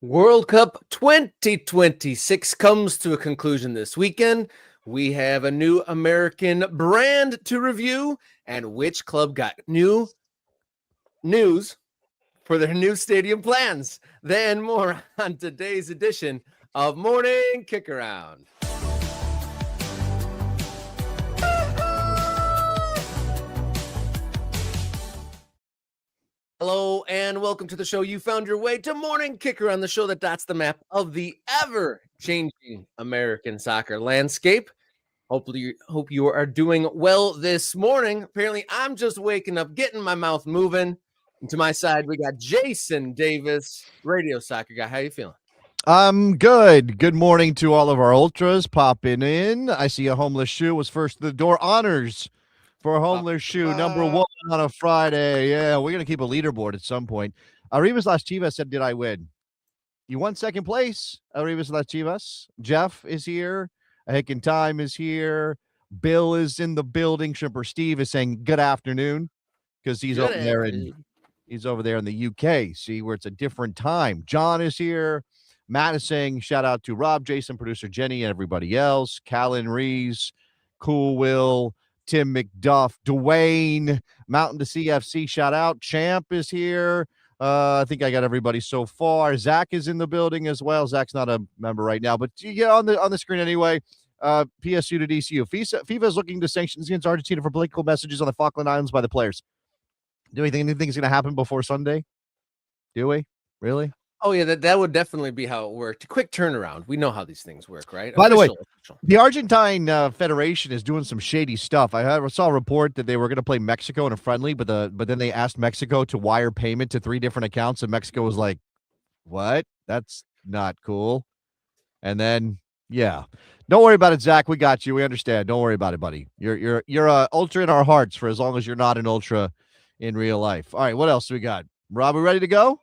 World Cup 2026 comes to a conclusion this weekend. We have a new American brand to review, and which club got new news for their new stadium plans. Then more on today's edition of Morning Kickaround. Hello and welcome to the show. You found your way to Morning Kickaround, the show that dots the map of the ever-changing American soccer landscape. Hope you are doing well this morning. Apparently, I'm just waking up, getting my mouth moving. And to my side, we got Jason Davis, radio soccer guy. How you feeling? I'm good. Good morning to all of our ultras popping in. I see a homeless shoe was first to the door. Honors for a homeless shoe, number one on a Friday. Yeah, we're going to keep a leaderboard at some point. Arribas Las Chivas said, did I win? You won second place, Arribas Las Chivas. Jeff is here. Hick and Time is here. Bill is in the building. Shrimper Steve is saying good afternoon because he's over there in the UK. See, where it's a different time. John is here. Matt is saying shout out to Rob, Jason, producer Jenny, and everybody else. Callan Rees, Cool Will, Tim McDuff, Dwayne, Mountain to CFC, shout out. Champ is here. I think I got everybody so far. Zach is in the building as well. Zach's not a member right now, but you get on the screen anyway. PSU to DCU. FIFA is looking to sanctions against Argentina for political messages on the Falkland Islands by the players. Do we think anything's going to happen before Sunday? Do we? Really? Oh, yeah, that would definitely be how it worked. Quick turnaround. We know how these things work, right? By the way, the Argentine Federation is doing some shady stuff. I saw a report that they were going to play Mexico in a friendly, but then they asked Mexico to wire payment to 3 different accounts, and Mexico was like, what? That's not cool. And then, yeah. Don't worry about it, Zach. We got you. We understand. Don't worry about it, buddy. You're a ultra in our hearts for as long as you're not an ultra in real life. All right, what else do we got? Rob, we ready to go?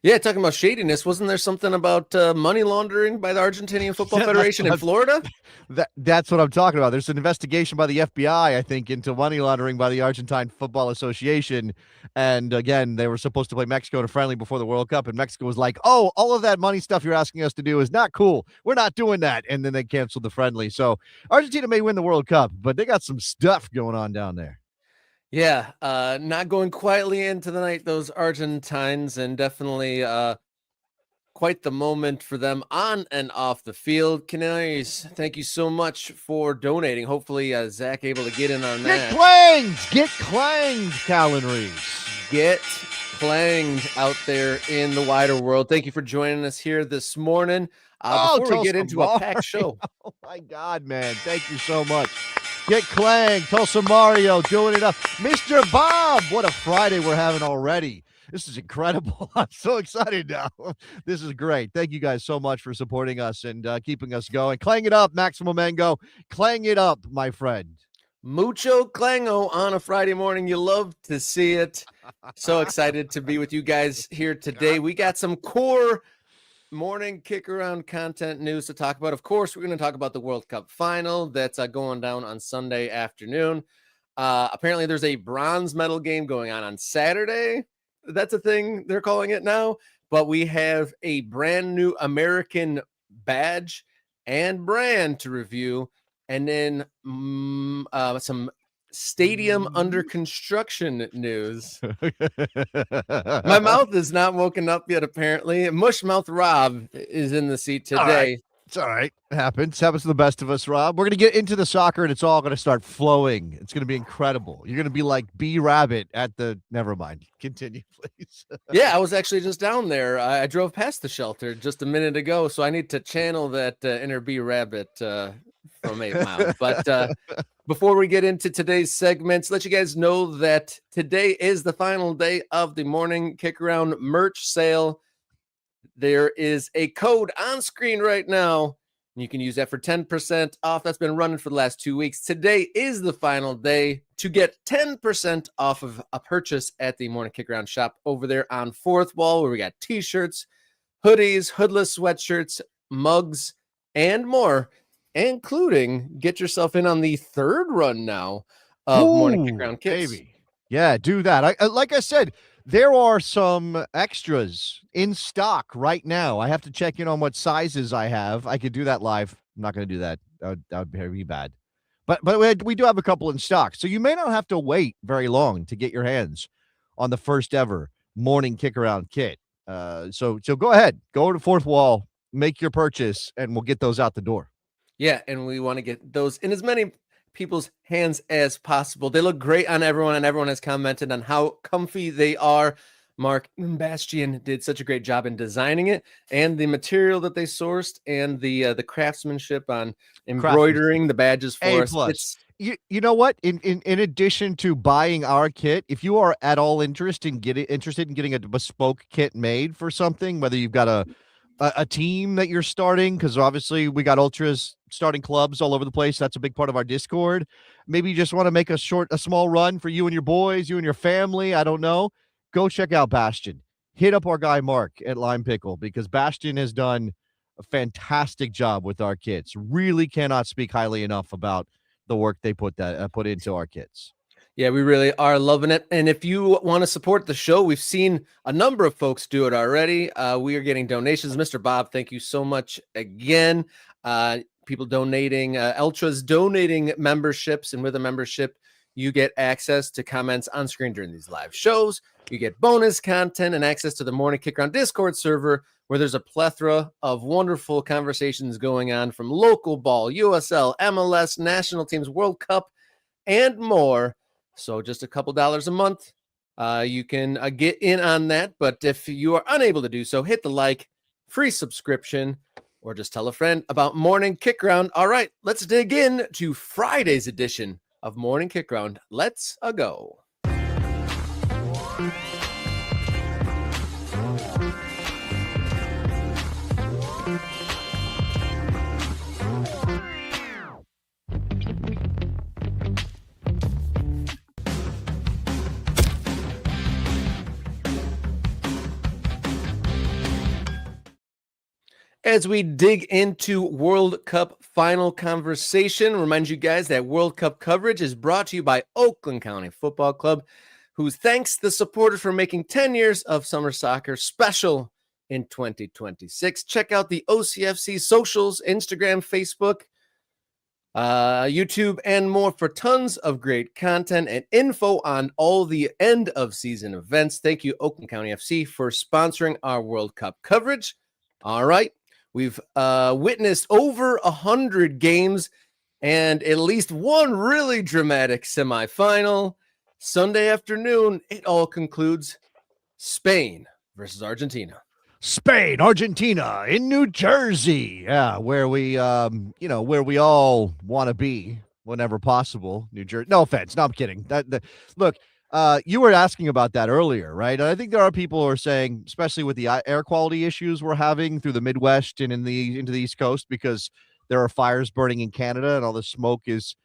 Yeah, talking about shadiness, wasn't there something about money laundering by the Argentinian Football Federation in Florida? That's what I'm talking about. There's an investigation by the FBI, I think, into money laundering by the Argentine Football Association. And again, they were supposed to play Mexico in a friendly before the World Cup, and Mexico was like, oh, all of that money stuff you're asking us to do is not cool. We're not doing that. And then they canceled the friendly. So Argentina may win the World Cup, but they got some stuff going on down there. Yeah, not going quietly into the night, those Argentines, and definitely quite the moment for them on and off the field. Canaries, thank you so much for donating. Hopefully, Zach able to get in on that. Get clanged, Callan Rees. Get clanged out there in the wider world. Thank you for joining us here this morning. Before we get into a packed show. Oh, my God, man. Thank you so much. Get clanged. Tulsa Mario doing it up. Mr. Bob, what a Friday we're having already. This is incredible. I'm so excited now. This is great. Thank you guys so much for supporting us and keeping us going. Clang it up, Maximo Mango. Clang it up, my friend. Mucho clango on a Friday morning. You love to see it. So excited to be with you guys here today. We got some core Morning Kickaround content news to talk about. Of course, we're going to talk about the World Cup final that's going down on Sunday afternoon. Apparently, there's a bronze medal game going on Saturday. That's a thing they're calling it now. But we have a brand new American badge and brand to review. And then some stadium under construction news. My mouth is not woken up yet, apparently. Mushmouth Rob is in the seat today. It's all right. It happens to the best of us, Rob. We're going to get into the soccer, and it's all going to start flowing. It's going to be incredible. You're going to be like B Rabbit at the – never mind. Continue, please. Yeah, I was actually just down there. I drove past the shelter just a minute ago, so I need to channel that inner B Rabbit from 8 Mile. But before we get into today's segments, let you guys know that today is the final day of the Morning Kickaround merch sale. There is a code on screen right now. You can use that for 10% off. That's been running for the last 2 weeks. Today is the final day to get 10% off of a purchase at the Morning Kickaround shop over there on 4th Wall, where we got t-shirts, hoodies, hoodless sweatshirts, mugs, and more, including get yourself in on the 3rd run now of Morning Kickaround kits. Baby. Yeah, do that. Like I said, There are some extras in stock right now. I have to check in on what sizes I have. I could do that live. I'm not going to do that. That would be bad. But we do have a couple in stock, so you may not have to wait very long to get your hands on the first ever Morning Kickaround kit. So go ahead, go to Fourth Wall, make your purchase, and we'll get those out the door. Yeah, and we want to get those in as many people's hands as possible. They look great on everyone, and everyone has commented on how comfy they are. Mark and Bastian did such a great job in designing it, and the material that they sourced, and the craftsmanship on embroidering the badges for us. Plus. You know what? In addition to buying our kit, if you are at all interested in getting a bespoke kit made for something, whether you've got a team that you're starting, because obviously we got ultras starting clubs all over the place. That's a big part of our Discord. Maybe you just want to make a small run for you and your boys, you and your family. I don't know. Go check out Bastion. Hit up our guy Mark at Lime Pickle, because Bastion has done a fantastic job with our kits. Really cannot speak highly enough about the work they put into our kits. Yeah, we really are loving it. And if you want to support the show, we've seen a number of folks do it already. We are getting donations. Mr. Bob, thank you so much again. People donating, Ultras donating memberships. And with a membership, you get access to comments on screen during these live shows. You get bonus content and access to the Morning Kickaround Discord server, where there's a plethora of wonderful conversations going on from local ball, USL, MLS, national teams, World Cup, and more. So just a couple dollars a month, you can get in on that. But if you are unable to do so, hit the like, free subscription, or just tell a friend about Morning Kickaround. All right, let's dig in to Friday's edition of Morning Kickaround. Let's go. As we dig into World Cup final conversation, remind you guys that World Cup coverage is brought to you by Oakland County Football Club, who thanks the supporters for making 10 years of summer soccer special in 2026. Check out the OCFC socials, Instagram, Facebook, YouTube, and more for tons of great content and info on all the end of season events. Thank you, Oakland County FC, for sponsoring our World Cup coverage. All right. We've witnessed over 100 games and at least one really dramatic semifinal. Sunday afternoon, it all concludes Spain versus Argentina. Spain, Argentina, in New Jersey. Yeah, where we, where we all want to be whenever possible. New Jersey. No offense. No, I'm kidding. Look, you were asking about that earlier, right? And I think there are people who are saying, especially with the air quality issues we're having through the Midwest and into the East Coast, because there are fires burning in Canada and all the smoke is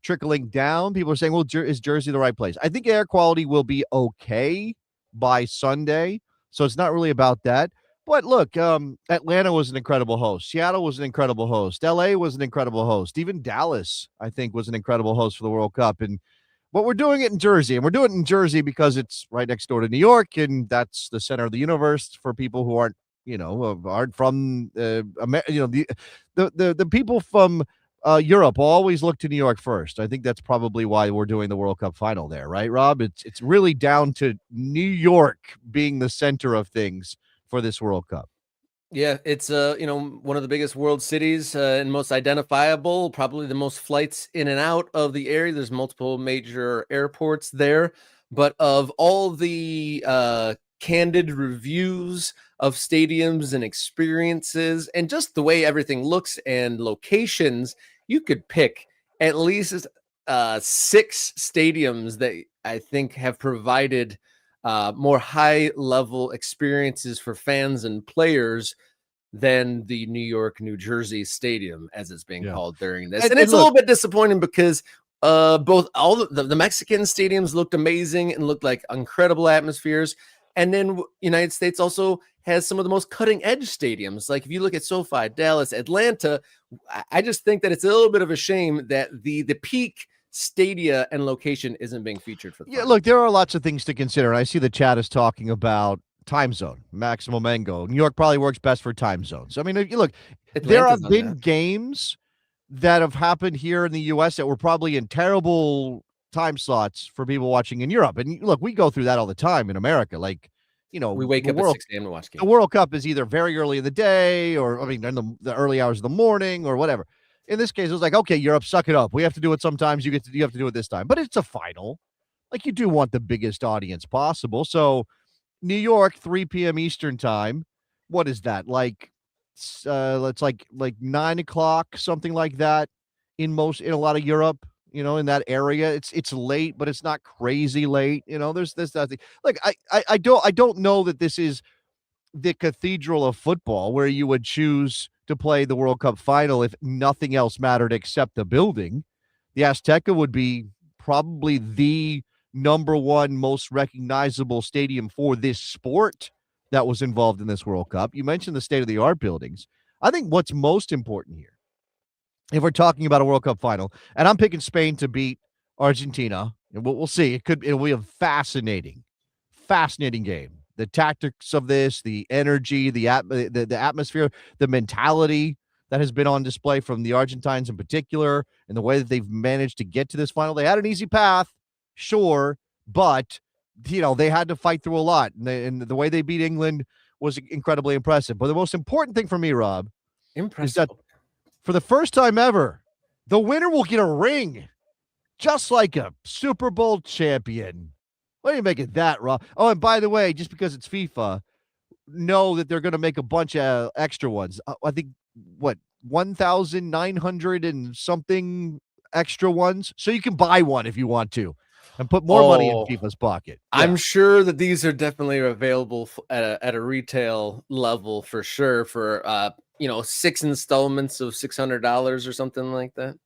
trickling down. People are saying, well, is Jersey the right place? I think air quality will be okay by Sunday, so it's not really about that. But look, Atlanta was an incredible host. Seattle was an incredible host. LA was an incredible host. Even Dallas, I think, was an incredible host for the World Cup. But we're doing it in Jersey, and we're doing it in Jersey because it's right next door to New York, and that's the center of the universe for people who aren't from, the people from Europe always look to New York first. I think that's probably why we're doing the World Cup final there, right, Rob? It's really down to New York being the center of things for this World Cup. Yeah, it's one of the biggest world cities and most identifiable, probably the most flights in and out of the area. There's multiple major airports there, but of all the candid reviews of stadiums and experiences and just the way everything looks and locations, you could pick at least 6 stadiums that I think have provided more high-level experiences for fans and players than the New York, New Jersey stadium, as it's being called during this. And it's a little bit disappointing because both all the Mexican stadiums looked amazing and looked like incredible atmospheres. And then United States also has some of the most cutting-edge stadiums. Like if you look at SoFi, Dallas, Atlanta, I just think that it's a little bit of a shame that the peak stadia and location isn't being featured for the Yeah, final. look, there are lots of things to consider. And I see the chat is talking about time zone, maximum angle. New York probably works best for time zones. I mean, if you look, there Atlanta's have on been that. games that have happened here in the US that were probably in terrible time slots for people watching in Europe. And look, we go through that all the time in America. Like, We wake up at 6 a.m. to watch the games. World Cup is either very early in the day or, I mean, in the early hours of the morning or whatever. In this case, it was like, okay, Europe, suck it up. We have to do it sometimes. You have to do it this time. But it's a final. Like, you do want the biggest audience possible. So New York, 3 p.m. Eastern time. What is that? Like, it's like 9 o'clock, something like that. In a lot of Europe, in that area, it's late, but it's not crazy late. There's this that thing. Like, I don't know that this is the cathedral of football where you would choose to play the World Cup final if nothing else mattered except the building. The Azteca would be probably the number one most recognizable stadium for this sport that was involved in this World Cup. You mentioned the state of the art buildings. I think what's most important here, if we're talking about a World Cup final, and I'm picking Spain to beat Argentina, and we'll see. It'll be a fascinating game. The tactics of this, the energy, the atmosphere, the mentality that has been on display from the Argentines in particular, and the way that they've managed to get to this final. They had an easy path, sure, but they had to fight through a lot, and the way they beat England was incredibly impressive. But the most important thing for me, Rob, is Impressive. that for the first time ever, the winner will get a ring, just like a Super Bowl champion. What do you make of that, Rob? Oh, and by the way, just because it's FIFA, know that they're going to make a bunch of extra ones. I think, 1,900 and something extra ones? So you can buy one if you want to and put more money in FIFA's pocket. Yeah. I'm sure that these are definitely available at a retail level for sure for 6 installments of $600 or something like that.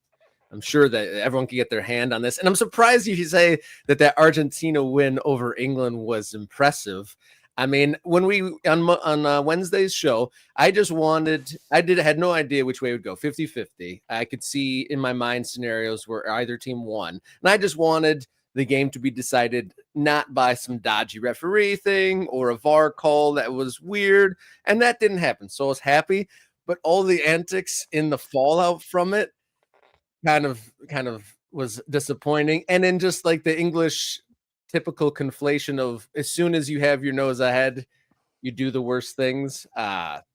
I'm sure that everyone can get their hand on this. And I'm surprised you say that Argentina win over England was impressive. I mean, when we on Wednesday's show, I had no idea which way it would go, 50-50. I could see in my mind scenarios where either team won. And I just wanted the game to be decided not by some dodgy referee thing or a VAR call that was weird. And that didn't happen. So I was happy. But all the antics in the fallout from it kind of was disappointing. And then just like the English typical conflation of as soon as you have your nose ahead, you do the worst things.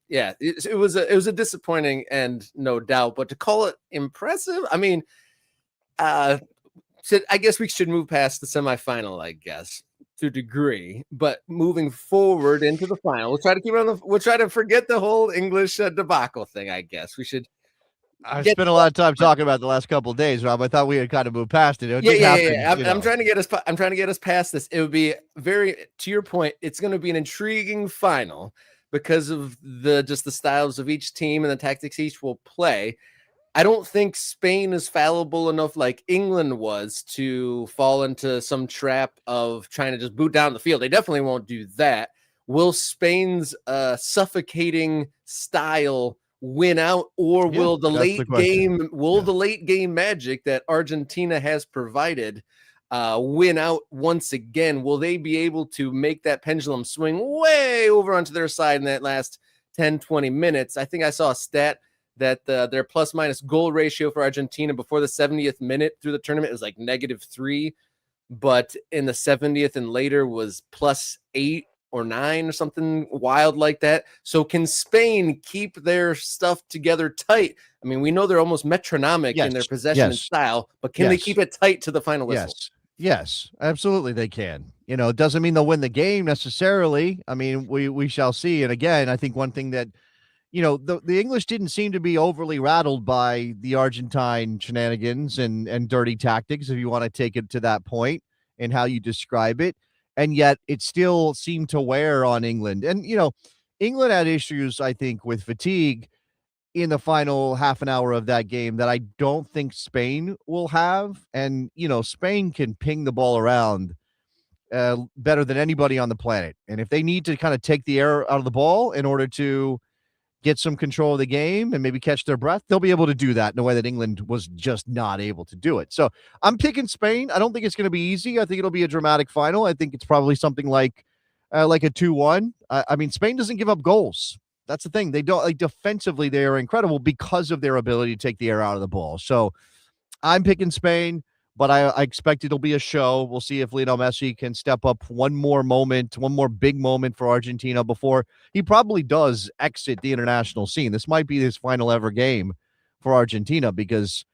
It was a disappointing end, no doubt. But to call it impressive, I mean, so I guess we should move past the semifinal, I guess, to a degree. But moving forward into the final, we'll try to keep it on we'll try to forget the whole English debacle thing, I guess. We should I spent a lot of time talking about the last couple of days, Rob. I thought we had kind of moved past it. Yeah. I'm trying to get us. I'm trying to get us past this. It would be to your point. It's going to be an intriguing final because of the styles of each team and the tactics each will play. I don't think Spain is fallible enough like England was to fall into some trap of trying to just boot down the field. They definitely won't do that. Will Spain's suffocating style win out, or will the late game magic that Argentina has provided win out once again? Will they be able to make that pendulum swing way over onto their side in that last 10-20 minutes? I think I saw a stat that their plus minus goal ratio for Argentina before the 70th minute through the tournament was like -3, but in the 70th and later was +8 or 9 or something wild like that. So can Spain keep their stuff together tight? I mean, we know they're almost metronomic in their possession and style, but can they keep it tight to the final whistle? Yes, absolutely they can. It doesn't mean they'll win the game necessarily. I mean, we shall see. And again, I think one thing that the English didn't seem to be overly rattled by the Argentine shenanigans and dirty tactics, if you want to take it to that point and how you describe it. And yet it still seemed to wear on England. And, England had issues, I think, with fatigue in the final half an hour of that game that I don't think Spain will have. And, Spain can ping the ball around better than anybody on the planet. And if they need to kind of take the air out of the ball in order to get some control of the game and maybe catch their breath, they'll be able to do that in a way that England was just not able to do it. So I'm picking Spain. I don't think it's going to be easy. I think it'll be a dramatic final. I think it's probably something like a 2-1. I mean, Spain doesn't give up goals. That's the thing. They don't, like, defensively, they are incredible because of their ability to take the air out of the ball. So I'm picking Spain, but I expect it'll be a show. We'll see if Lionel Messi can step up one more big moment for Argentina before he probably does exit the international scene. This might be his final ever game for Argentina, because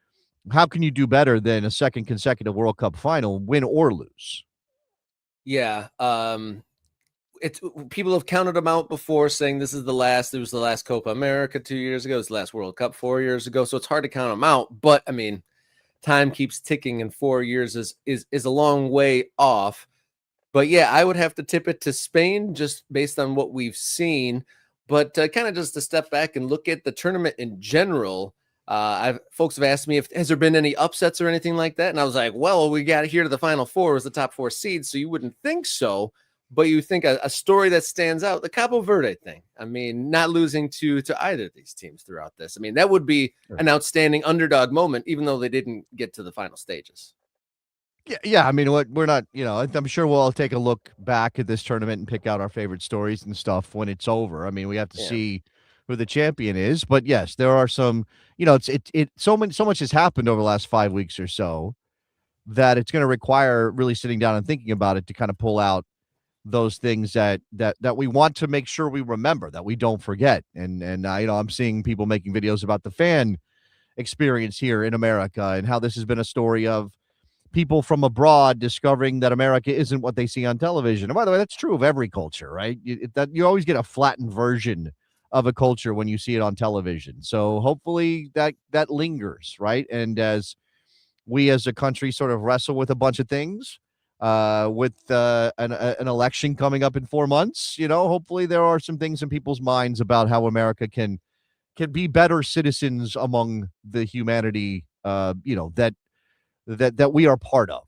how can you do better than a second consecutive World Cup final, win or lose? Yeah. It's people have counted them out before, saying this is the last. It was the last Copa America 2 years ago. It was the last World Cup 4 years ago. So it's hard to count them out. But I mean, time keeps ticking, and 4 years is a long way off. But yeah, I would have to tip it to Spain just based on what we've seen. But kind of just to step back and look at the tournament in general, folks have asked me if has there been any upsets or anything like that, and I was like, well, we got here to the Final Four as the top 4 seeds, so you wouldn't think so. But you think a story that stands out, the Cabo Verde thing. I mean, not losing to either of these teams throughout this. I mean, that would be an outstanding underdog moment, even though they didn't get to the final stages. Yeah. I mean, we're not, I'm sure we'll all take a look back at this tournament and pick out our favorite stories and stuff when it's over. I mean, we have to see who the champion is. But yes, there are some, so much has happened over the last 5 weeks or so that it's going to require really sitting down and thinking about it to kind of pull out those things that we want to make sure we remember, that we don't forget. And I'm seeing people making videos about the fan experience here in America and how this has been a story of people from abroad discovering that America isn't what they see on television. And by the way, that's true of every culture, right? You always get a flattened version of a culture when you see it on television. So hopefully that lingers, right? And as we as a country sort of wrestle with a bunch of things, with an election coming up in 4 months, hopefully there are some things in people's minds about how America can be better citizens among the humanity, that we are part of.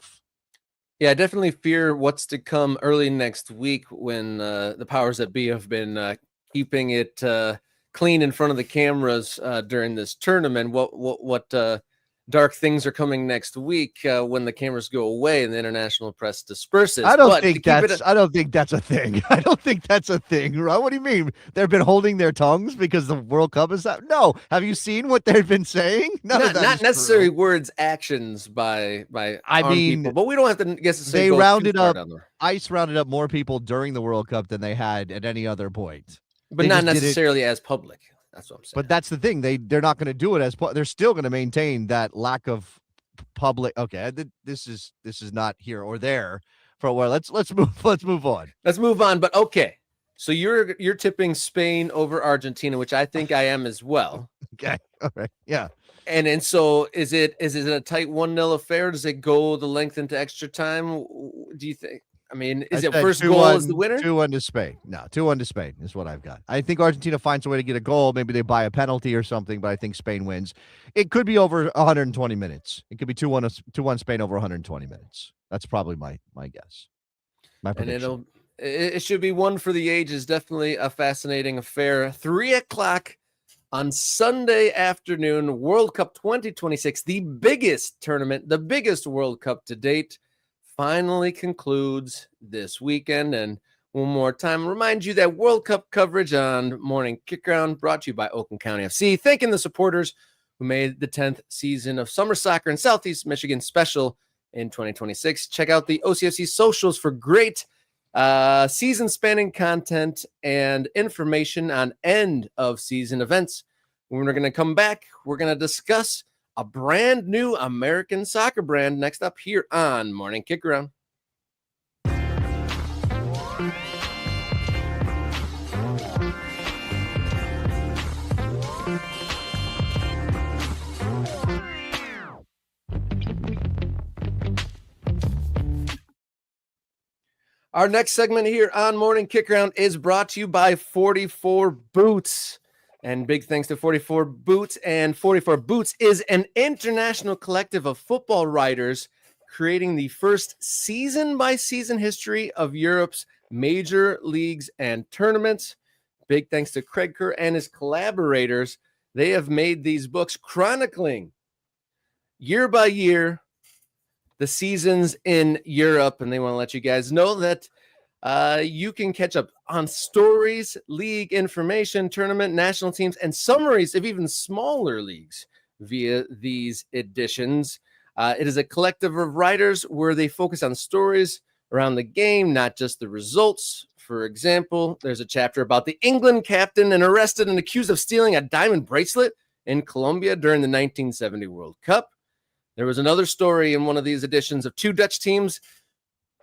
Yeah, I definitely fear what's to come early next week when the powers that be have been keeping it clean in front of the cameras during this tournament. What dark things are coming next week when the cameras go away and the international press disperses. I don't think that's a thing. I don't think that's a thing, right? What do you mean? They've been holding their tongues because the World Cup is that? No. Have you seen what they've been saying? Not necessarily words, actions by people, but we don't have to guess to say ICE rounded up more people during the World Cup than they had at any other point. But not necessarily as public. That's what I'm saying. But that's the thing. They're not going to do it as they're still going to maintain that lack of public. Okay, this is not here or there for a while. Let's move on. Let's move on. But okay, so you're tipping Spain over Argentina, which I think I am as well. Okay, all right, yeah. And so is it a tight 1-0 affair? Does it go the length into extra time? Do you think? I mean, is it first goal as the winner? 2-1 to Spain. No, 2-1 to Spain is what I've got. I think Argentina finds a way to get a goal. Maybe they buy a penalty or something, but I think Spain wins. It could be over 120 minutes. It could be 2-1 Spain over 120 minutes. That's probably my guess. My prediction. And it should be one for the ages. Definitely a fascinating affair. 3:00 on Sunday afternoon, World Cup 2026, the biggest tournament, the biggest World Cup to date, finally concludes this weekend. And one more time, remind you that World Cup coverage on Morning Kickaround brought to you by Oakland County FC, thanking the supporters who made the 10th season of summer soccer in Southeast Michigan special in 2026. Check out the OCFC socials for great season-spanning content and information on end-of-season events. When we're going to come back, we're going to discuss a brand new American soccer brand next up here on Morning Kickaround. Our next segment here on Morning Kickaround is brought to you by 44 Boots. And big thanks to 44 Boots. And 44 Boots is an international collective of football writers creating the first season-by-season history of Europe's major leagues and tournaments. Big thanks to Craig Kerr and his collaborators. They have made these books chronicling year by year the seasons in Europe, and they want to let you guys know that you can catch up on stories, league information, tournament, national teams, and summaries of even smaller leagues via these editions. It is a collective of writers where they focus on stories around the game, not just the results. For example, there's a chapter about the England captain and arrested and accused of stealing a diamond bracelet in Colombia during the 1970 World Cup. There was another story in one of these editions of two Dutch teams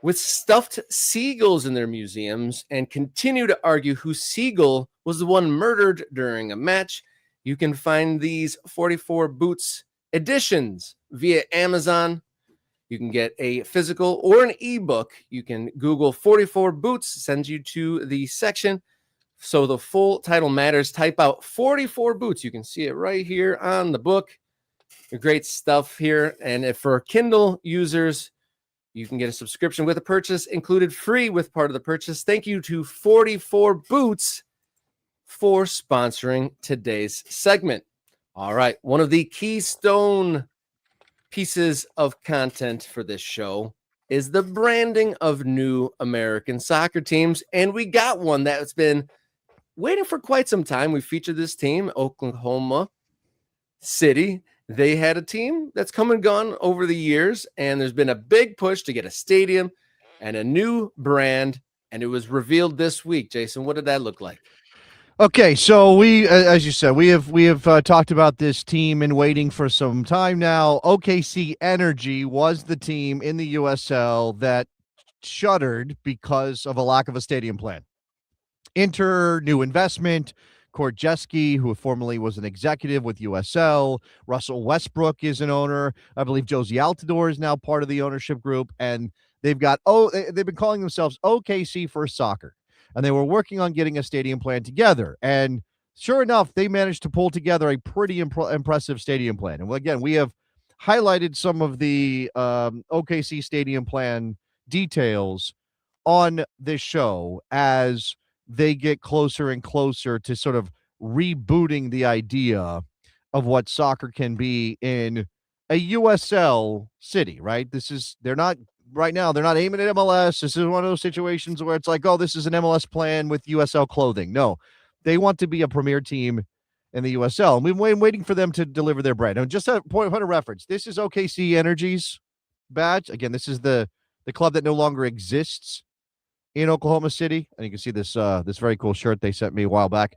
with stuffed seagulls in their museums and continue to argue whose seagull was the one murdered during a match. You can find these 44 Boots editions via Amazon. You can get a physical or an ebook. You can Google 44 Boots, sends you to the section. So the full title matters. Type out 44 Boots. You can see it right here on the book. Great stuff here. And if for Kindle users, you can get a subscription with a purchase included free with part of the purchase. Thank you to 44 Boots for sponsoring today's segment. All right. One of the keystone pieces of content for this show is the branding of new American soccer teams. And we got one that's been waiting for quite some time. We featured this team, Oklahoma City. They had a team that's come and gone over the years, and there's been a big push to get a stadium and a new brand, and it was revealed this week. Jason, what did that look like? Okay, so we, as you said, we have talked about this team and waiting for some time now. OKC Energy was the team in the USL that shuttered because of a lack of a stadium plan. Enter new investment. Korjeski, who formerly was an executive with USL. Russell Westbrook is an owner. I believe Josie Altidore is now part of the ownership group. And they've been calling themselves OKC First Soccer. And they were working on getting a stadium plan together. And sure enough, they managed to pull together a pretty impressive stadium plan. And again, we have highlighted some of the OKC stadium plan details on this show as they get closer and closer to sort of rebooting the idea of what soccer can be in a USL city, right? They're not aiming at MLS. This is one of those situations where it's like, oh, this is an MLS plan with USL clothing. No, they want to be a premier team in the USL. And we've been waiting for them to deliver their brand. And just a point of reference, this is OKC Energy's badge. Again, this is the club that no longer exists in Oklahoma City. And you can see this very cool shirt they sent me a while back.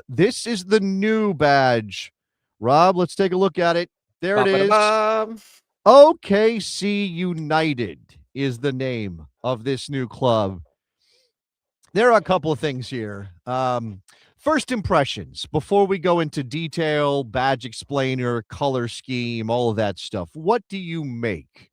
This is the new badge. Rob, let's take a look at it. There it is. OKC United is the name of this new club. There are a couple of things here. First impressions, before we go into detail, badge explainer, color scheme, all of that stuff. What do you make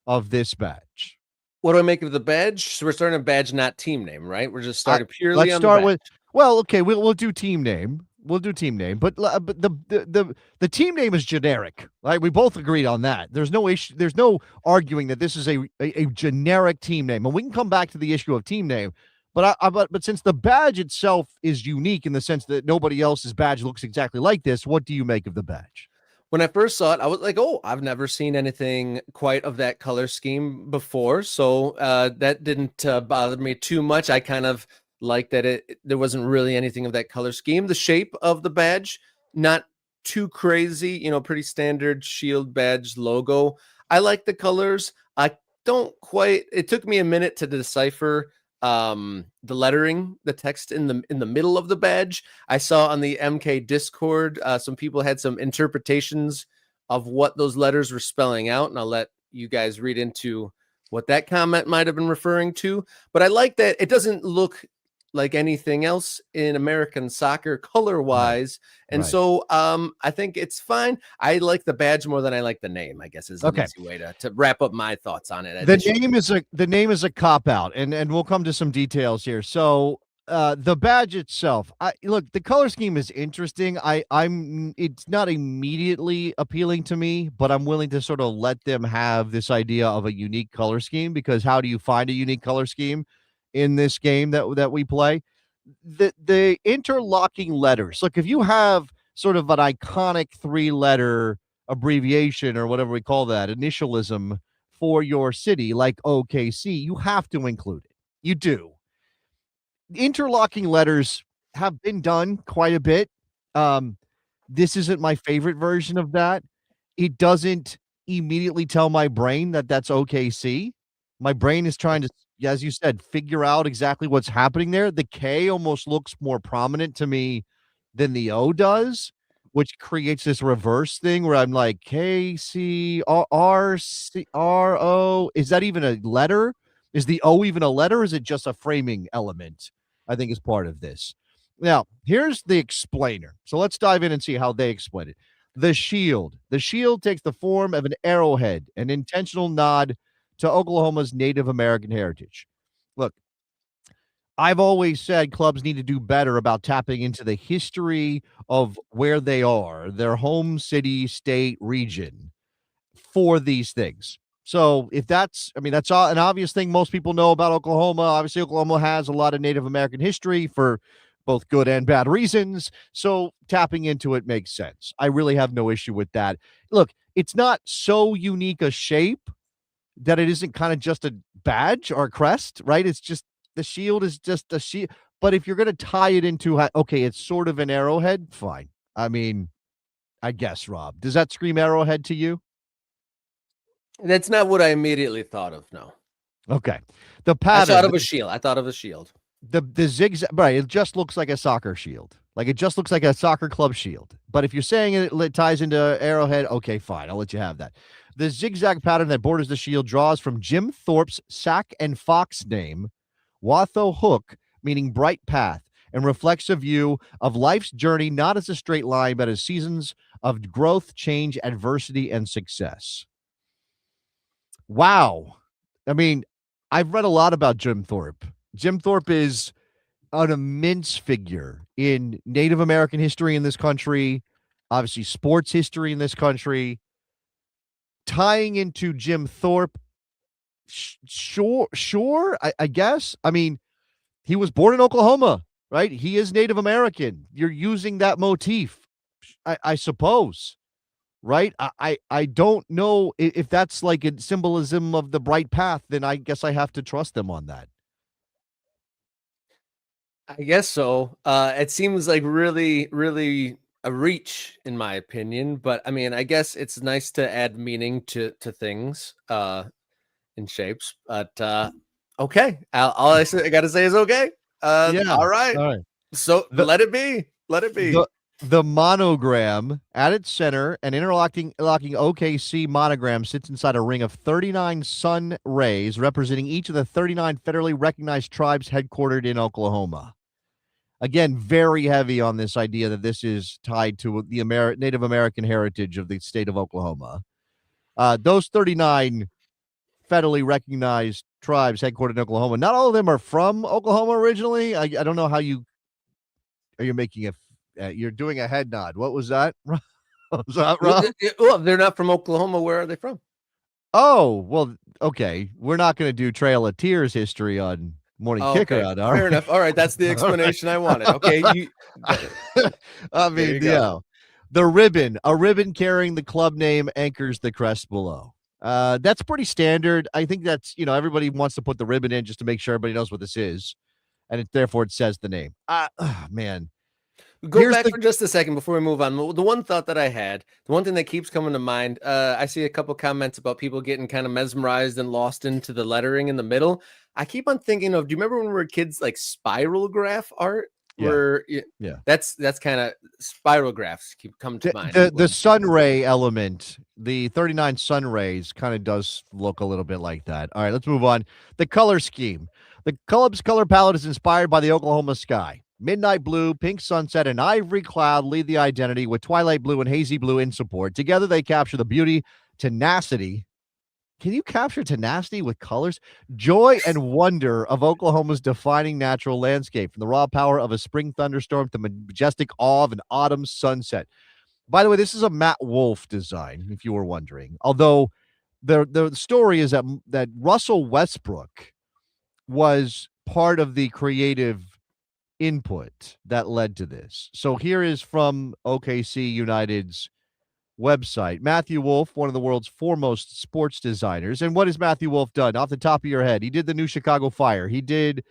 of this badge? What do I make of the badge? So we're starting a badge, not team name, right? We're just starting purely let's on start the badge. okay, we'll do team name. We'll do team name, but the team name is generic. Right? We both agreed on that. There's no issue. There's no arguing that this is a generic team name, and we can come back to the issue of team name. But but since the badge itself is unique in the sense that nobody else's badge looks exactly like this, what do you make of the badge? When I first saw it, I was like, oh, I've never seen anything quite of that color scheme before. So that didn't bother me too much. I kind of like that there wasn't really anything of that color scheme. The shape of the badge, not too crazy, pretty standard shield badge logo. I like the colors. I don't quite, it took me a minute to decipher the lettering, the text in the middle of the badge. I saw on the MK Discord some people had some interpretations of what those letters were spelling out, and I'll let you guys read into what that comment might have been referring to. But I like that it doesn't look like anything else in American soccer color wise. Right. And so I think it's fine. I like the badge more than I like the name, I guess is an easy way to wrap up my thoughts on it. The name is a cop out, and we'll come to some details here. So the badge itself, look, the color scheme is interesting. It's not immediately appealing to me, but I'm willing to sort of let them have this idea of a unique color scheme, because how do you find a unique color scheme in this game that we play? the interlocking letters. Look, if you have sort of an iconic 3-letter abbreviation or whatever we call that, initialism for your city, like OKC, you have to include it. You do. Interlocking letters have been done quite a bit. Um, this isn't my favorite version of that. It doesn't immediately tell my brain that that's OKC. My brain is trying to, as you said, figure out exactly what's happening there. The K almost looks more prominent to me than the O does, which creates this reverse thing where I'm like, KCRRCRO. Is that even a letter? Is the O even a letter? Or is it just a framing element? I think is part of this. Now, here's the explainer. So let's dive in and see how they explain it. The shield. The shield takes the form of an arrowhead, an intentional nod to Oklahoma's Native American heritage. Look, I've always said clubs need to do better about tapping into the history of where they are, their home city, state, region for these things. So if that's, I mean, that's an obvious thing most people know about Oklahoma. Obviously, Oklahoma has a lot of Native American history for both good and bad reasons. So tapping into it makes sense. I really have no issue with that. Look, it's not so unique a shape that it isn't kind of just a badge or a crest, right? It's just the shield is just a shield. But if you're going to tie it into, okay, it's sort of an arrowhead, fine. I mean, I guess, Rob, does that scream arrowhead to you? That's not what I immediately thought of. No. Okay. The I pattern, thought of a shield. I thought of a shield. the zigzag, right? It just looks like a soccer shield. Like it just looks like a soccer club shield. But if you're saying it ties into arrowhead, okay, fine. I'll let you have that. The zigzag pattern that borders the shield draws from Jim Thorpe's Sack and Fox name, Watho Hook, meaning bright path, and reflects a view of life's journey not as a straight line, but as seasons of growth, change, adversity, and success. Wow. I mean, I've read a lot about Jim Thorpe. Jim Thorpe is an immense figure in Native American history in this country, obviously sports history in this country. Tying into Jim Thorpe, sure, I guess. I mean, he was born in Oklahoma, right? He is Native American. You're using that motif, I suppose. Right? I don't know if that's like a symbolism of the bright path, then I guess I have to trust them on that. I guess so. It seems like really, really a reach, in my opinion. But I mean, I guess it's nice to add meaning to things and shapes. But okay, all I got to say is okay. Yeah. All right. All right. So let it be. Let it be. The monogram at its center, an interlocking OKC monogram sits inside a ring of 39 sun rays representing each of the 39 federally recognized tribes headquartered in Oklahoma. Again, very heavy on this idea that this is tied to the Native American heritage of the state of Oklahoma. Those 39 federally recognized tribes headquartered in Oklahoma, not all of them are from Oklahoma originally. I don't know how you are you making a you're doing a head nod. What was that? Was that wrong? Well, they're not from Oklahoma. Where are they from? Oh, well, okay. We're not going to do Trail of Tears history on Morning Kickaround. Okay. Fair enough. All right. That's the explanation I wanted. Okay. I mean, the ribbon, a ribbon carrying the club name anchors the crest below. That's pretty standard. I think that's, everybody wants to put the ribbon in just to make sure everybody knows what this is. And therefore it says the name. Man. Go back for just a second before we move on. The one thought that I had, the one thing that keeps coming to mind, I see a couple comments about people getting kind of mesmerized and lost into the lettering in the middle. I keep on thinking of, do you remember when we were kids, like spiral graph art? Yeah. That's kind of spiral graphs keep coming to mind. The sun ray element, the 39 sun rays kind of does look a little bit like that. All right, let's move on. The color scheme. The club's color palette is inspired by the Oklahoma sky. Midnight blue, pink sunset, and ivory cloud lead the identity, with twilight blue and hazy blue in support. Together, they capture the beauty, tenacity. Can you capture tenacity with colors? Joy and wonder of Oklahoma's defining natural landscape, from the raw power of a spring thunderstorm to the majestic awe of an autumn sunset. By the way, this is a Matt Wolf design, if you were wondering. Although the story is that Russell Westbrook was part of the creative input that led to this. So here is from OKC United's website. Matthew Wolf, one of the world's foremost sports designers. And what has Matthew Wolf done off the top of your head? He did the new Chicago Fire. He did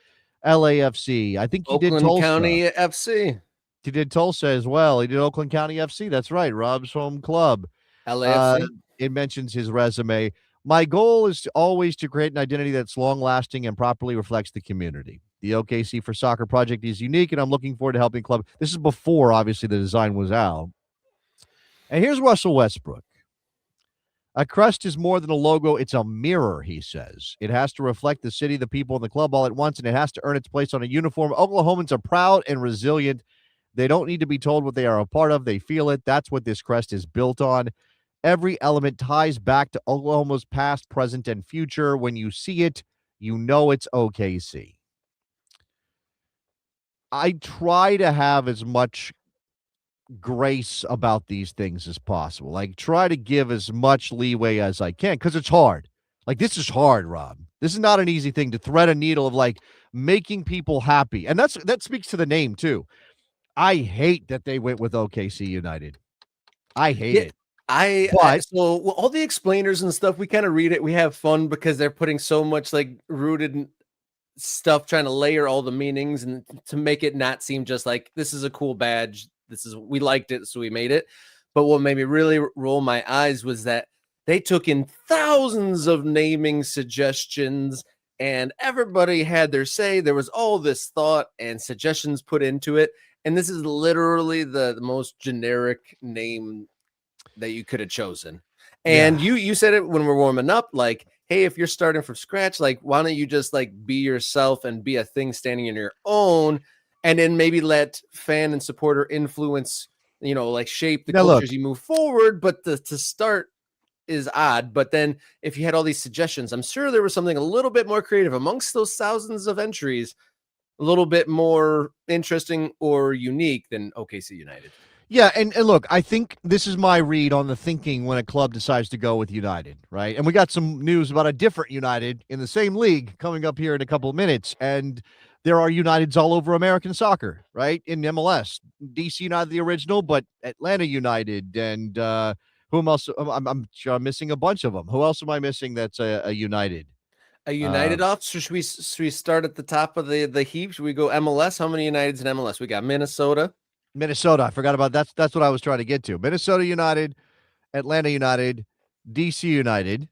LAFC. I think he did Oakland Tulsa. County FC. He did Tulsa as well. He did Oakland County FC. That's right. Rob's home club. LAFC. It mentions his resume. My goal is always to create an identity that's long-lasting and properly reflects the community. The OKC for Soccer project is unique, and I'm looking forward to helping club. This is before, obviously, the design was out. And here's Russell Westbrook. A crest is more than a logo. It's a mirror, he says. It has to reflect the city, the people, and the club all at once, and it has to earn its place on a uniform. Oklahomans are proud and resilient. They don't need to be told what they are a part of. They feel it. That's what this crest is built on. Every element ties back to Oklahoma's past, present, and future. When you see it, you know it's OKC. I try to have as much grace about these things as possible. Like, try to give as much leeway as I can, because it's hard. Like, this is hard, Rob. This is not an easy thing to thread a needle of, like, making people happy. And that speaks to the name, too. I hate that they went with OKC United. I hate it. So all the explainers and stuff, we kind of read it. We have fun because they're putting so much like rooted stuff, trying to layer all the meanings and to make it not seem just like this is a cool badge. We liked it, so we made it. But what made me really roll my eyes was that they took in thousands of naming suggestions and everybody had their say. There was all this thought and suggestions put into it. And this is literally the most generic name that you could have chosen. And you said it when we're warming up, like, hey, if you're starting from scratch, like, why don't you just like be yourself and be a thing standing in your own, and then maybe let fan and supporter influence, like shape the cultures you move forward. But to start is odd. But then if you had all these suggestions, I'm sure there was something a little bit more creative amongst those thousands of entries, a little bit more interesting or unique than OKC United. Yeah, and look, I think this is my read on the thinking when a club decides to go with United, right? And we got some news about a different United in the same league coming up here in a couple of minutes, and there are Uniteds all over American soccer, right? In MLS, DC United, the original, but Atlanta United, and whom else? I'm sure I'm missing a bunch of them. Who else am I missing that's a United? A United officer? Should we start at the top of the heap? Should we go MLS? How many Uniteds in MLS? We got Minnesota. I forgot about that. That's what I was trying to get to. Minnesota United, Atlanta United, DC United.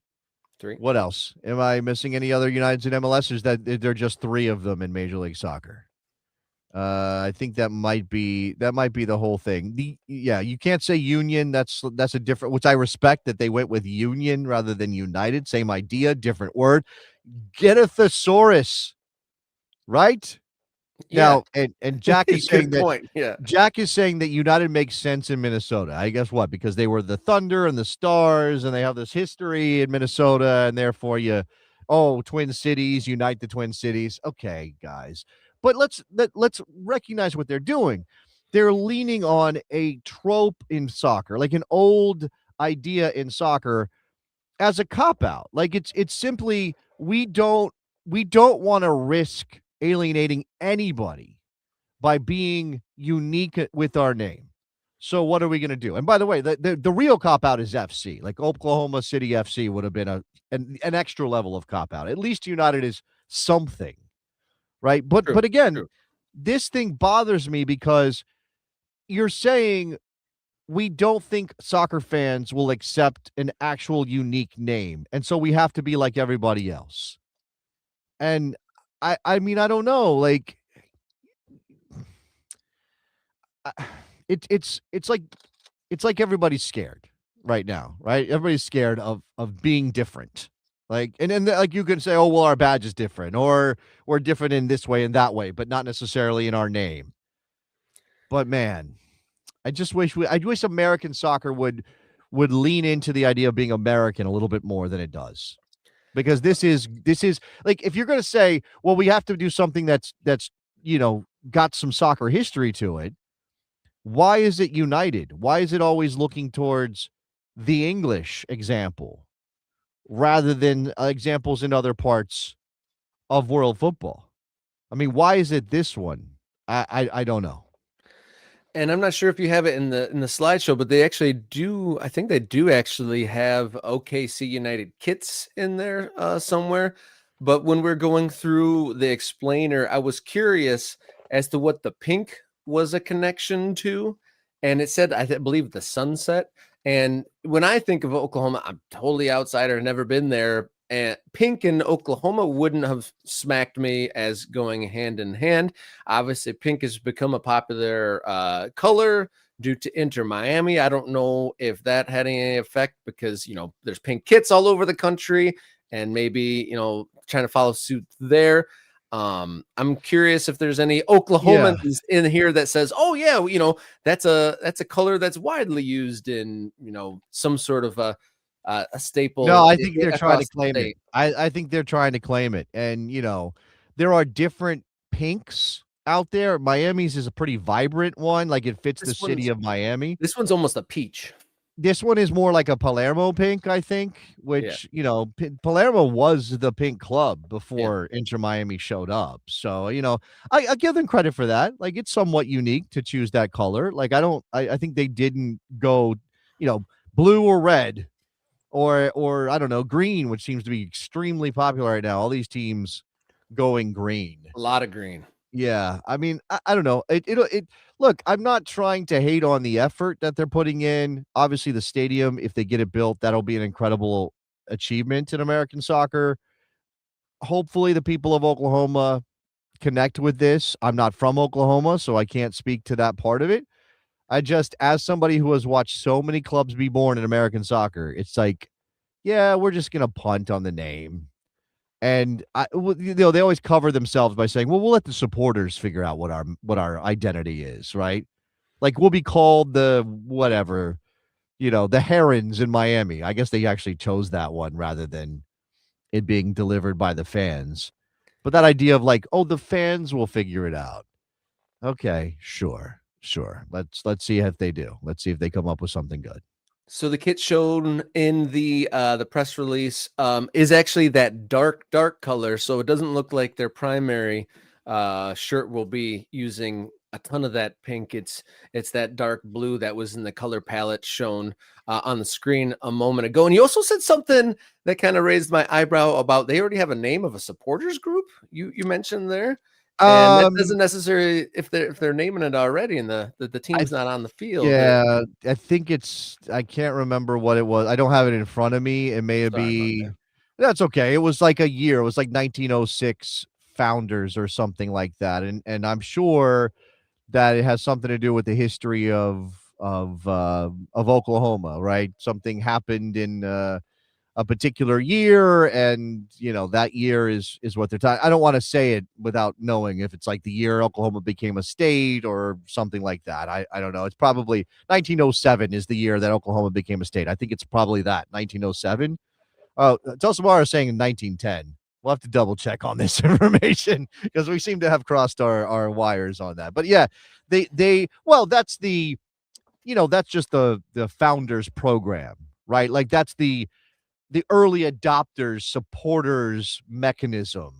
3. What else? Am I missing any other Uniteds in MLS? Or is that there are just 3 of them in Major League Soccer? I think that might be the whole thing. You can't say Union. That's a different, which I respect that they went with Union rather than United. Same idea, different word. Get a thesaurus, right? Yeah. Now, and Jack is saying Jack is saying that United makes sense in Minnesota. I guess what? Because they were the Thunder and the Stars, and they have this history in Minnesota, and therefore Twin Cities, unite the Twin Cities. Okay, guys. But let's recognize what they're doing. They're leaning on a trope in soccer, like an old idea in soccer, as a cop-out. Like it's simply we don't want to risk alienating anybody by being unique with our name. So what are we going to do? And by the way, the real cop-out is FC. Like Oklahoma City FC would have been an extra level of cop-out. At least United is something, right? But again, this thing bothers me because you're saying we don't think soccer fans will accept an actual unique name, and so we have to be like everybody else. And I mean, I don't know, like it's like everybody's scared right now, right? Everybody's scared of being different. Like, and then like you can say, oh, well, our badge is different, or we're different in this way and that way, but not necessarily in our name. But man, I wish American soccer would lean into the idea of being American a little bit more than it does. Because this is like, if you're going to say, well, we have to do something that's got some soccer history to it, why is it United? Why is it always looking towards the English example rather than examples in other parts of world football? I mean, why is it this one? I don't know. And I'm not sure if you have it in the slideshow, but they actually do. I think they do actually have OKC United kits in there somewhere. But when we're going through the explainer, I was curious as to what the pink was a connection to, and it said believe the sunset. And when I think of Oklahoma, I'm totally outsider, never been there. And pink in Oklahoma wouldn't have smacked me as going hand in hand. Obviously, pink has become a popular color due to Inter Miami. I don't know if that had any effect because, there's pink kits all over the country and maybe, trying to follow suit there. I'm curious if there's any Oklahomans in here that says, "Oh yeah, that's a color that's widely used in some sort of a staple." No, I think they're trying to across the claim it. state. I think they're trying to claim it, and, there are different pinks out there. Miami's is a pretty vibrant one, like, it fits the This city one's of Miami. this one's almost a peach. This one is more like a Palermo pink, I think, Yeah, which, Palermo was the pink club yeah. before Inter Miami showed up. So, I give them credit for that. Like, it's somewhat unique to choose that color. Like, I think they didn't go, blue or red or I don't know, green, which seems to be extremely popular right now. All these teams going green. A lot of green. Yeah, I mean, I don't know. It look, I'm not trying to hate on the effort that they're putting in. Obviously, the stadium, if they get it built, that'll be an incredible achievement in American soccer. Hopefully, the people of Oklahoma connect with this. I'm not from Oklahoma, so I can't speak to that part of it. I just, as somebody who has watched so many clubs be born in American soccer, it's like, yeah, we're just gonna punt on the name. And they always cover themselves by saying, "Well, we'll let the supporters figure out what our identity is," right? Like, we'll be called the whatever, the Herons in Miami. I guess they actually chose that one rather than it being delivered by the fans. But that idea of like, "Oh, the fans will figure it out." Okay, sure, sure. Let's see if they do. Let's see if they come up with something good. So the kit shown in the press release is actually that dark color. So it doesn't look like their primary shirt will be using a ton of that pink. It's that dark blue that was in the color palette shown on the screen a moment ago. And you also said something that kind of raised my eyebrow about they already have a name of a supporters group. You mentioned there. And that Um, doesn't necessarily if they're naming it already and the I team's not on the field. Yeah, I think I can't remember what it was. I don't have it in front of me. It may Sorry about be that. That's okay. It was like a year. It was like 1906 founders or something like that. And I'm sure that it has something to do with the history of Oklahoma, right? Something happened in a particular year, and that year is what they're talking. I don't want to say it without knowing if it's like the year Oklahoma became a state or something like that. I don't know. It's probably 1907 is the year that Oklahoma became a state. I think it's probably that 1907. Tosamara is saying in 1910. We'll have to double check on this information because we seem to have crossed our wires on that. But yeah, that's that's just the founders program, right? Like, that's the early adopters, supporters mechanism.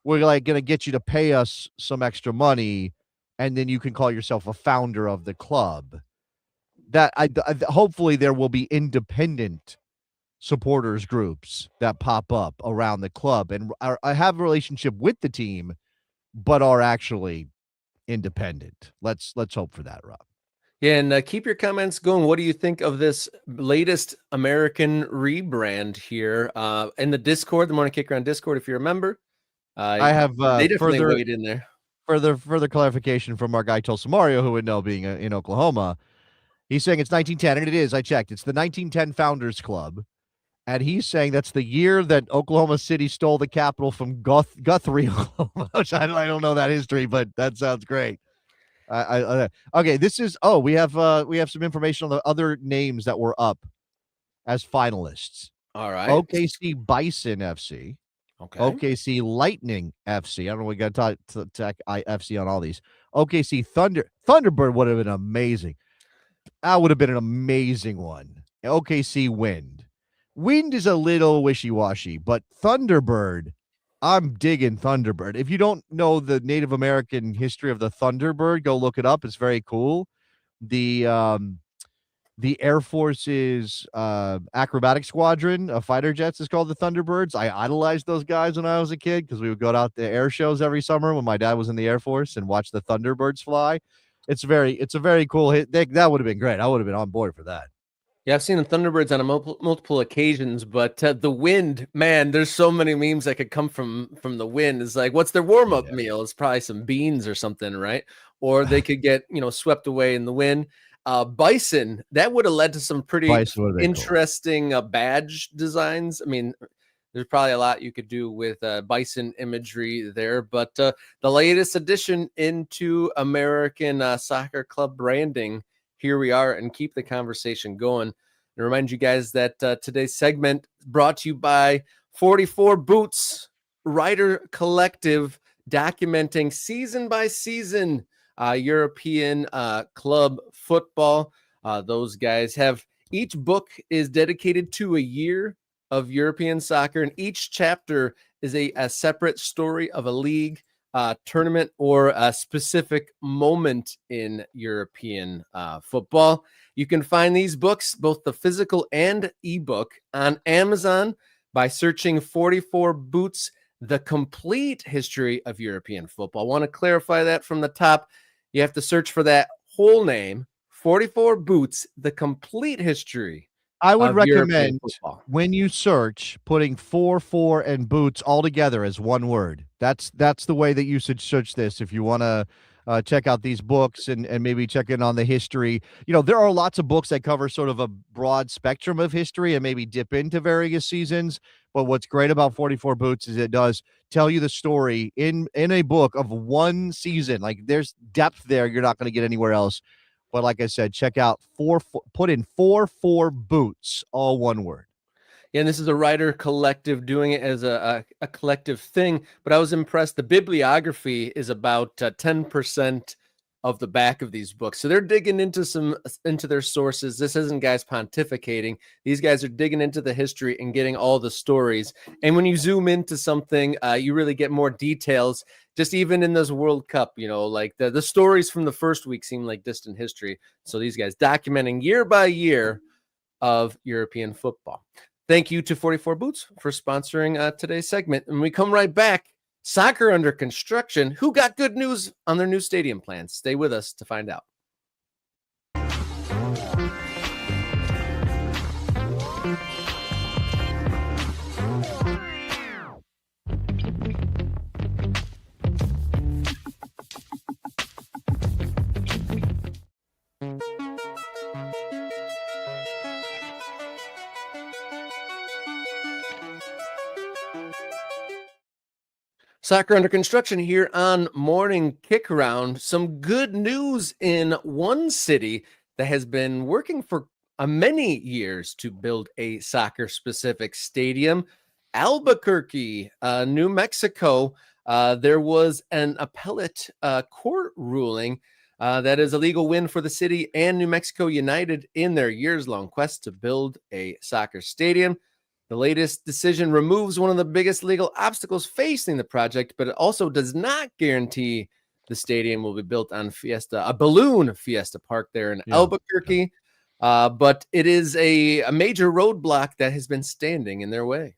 We're like going to get you to pay us some extra money, and then you can call yourself a founder of the club. That hopefully there will be independent supporters groups that pop up around the club and I have a relationship with the team, but are actually independent. Let's hope for that, Rob. Yeah, and keep your comments going. What do you think of this latest American rebrand here in the Discord, the Morning Kickaround Discord? If you're a member, I have they definitely weighed in there. further clarification from our guy Mario, who would know, being in Oklahoma. He's saying it's 1910, and it is. I checked. It's the 1910 Founders Club. And he's saying that's the year that Oklahoma City stole the capital from Guthrie, Oklahoma, which I don't know that history, but that sounds great. Okay, this is we have some information on the other names that were up as finalists. All right. OKC Bison FC, Okay. OKC Lightning FC. I don't know. We got to check IFC on all these. OKC Thunderbird would have been amazing. That would have been an amazing one. OKC Wind. Wind is a little wishy-washy, but Thunderbird, I'm digging Thunderbird. If you don't know the Native American history of the Thunderbird, go look it up. It's very cool. The Air Force's acrobatic squadron of fighter jets is called the Thunderbirds. I idolized those guys when I was a kid because we would go out to air shows every summer when my dad was in the Air Force and watch the Thunderbirds fly. It's a very cool hit. That would have been great. I would have been on board for that. Yeah, I've seen the Thunderbirds on multiple occasions, but the wind, man, there's so many memes that could come from the wind. It's like, what's their warm up meal? It's probably some beans or something, right? Or they could get swept away in the wind. Bison, that would have led to some pretty interesting badge designs. I mean, there's probably a lot you could do with bison imagery there, but the latest addition into American soccer club branding. Here we are, and keep the conversation going. And remind you guys that today's segment brought to you by 44 Boots, Writer Collective, documenting season by season European club football. Those guys have, each book is dedicated to a year of European soccer, and each chapter is a separate story of a league, tournament, or a specific moment in European football. You can find these books, both the physical and ebook, on Amazon by searching 44 Boots, The Complete History of European Football. I want to clarify that from the top. You have to search for that whole name, 44 Boots, The Complete History. I would recommend when you search putting 44 and Boots all together as one word. That's the way that you should search this if you want to check out these books and maybe check in on the history. There are lots of books that cover sort of a broad spectrum of history and maybe dip into various seasons. But what's great about 44 Boots is it does tell you the story in a book of one season. Like, there's depth there you're not going to get anywhere else. But like I said, check out put in 44 Boots, all one word. Yeah, and this is a writer collective doing it as a collective thing. But I was impressed. The bibliography is about 10% of the back of these books. So they're digging into their sources. This isn't guys pontificating. These guys are digging into the history and getting all the stories. And when you zoom into something, you really get more details. Just even in this World Cup, like the stories from the first week seem like distant history. So these guys documenting year by year of European football. Thank you to 44 Boots for sponsoring today's segment. And we come right back. Soccer under construction. Who got good news on their new stadium plans? Stay with us to find out. Soccer under construction here on Morning Kickaround. Some good news in one city that has been working for many years to build a soccer-specific stadium. Albuquerque, New Mexico. There was an appellate court ruling that is a legal win for the city and New Mexico United in their years-long quest to build a soccer stadium. The latest decision removes one of the biggest legal obstacles facing the project, but it also does not guarantee the stadium will be built on a Balloon Fiesta Park there in Albuquerque. But it is a major roadblock that has been standing in their way.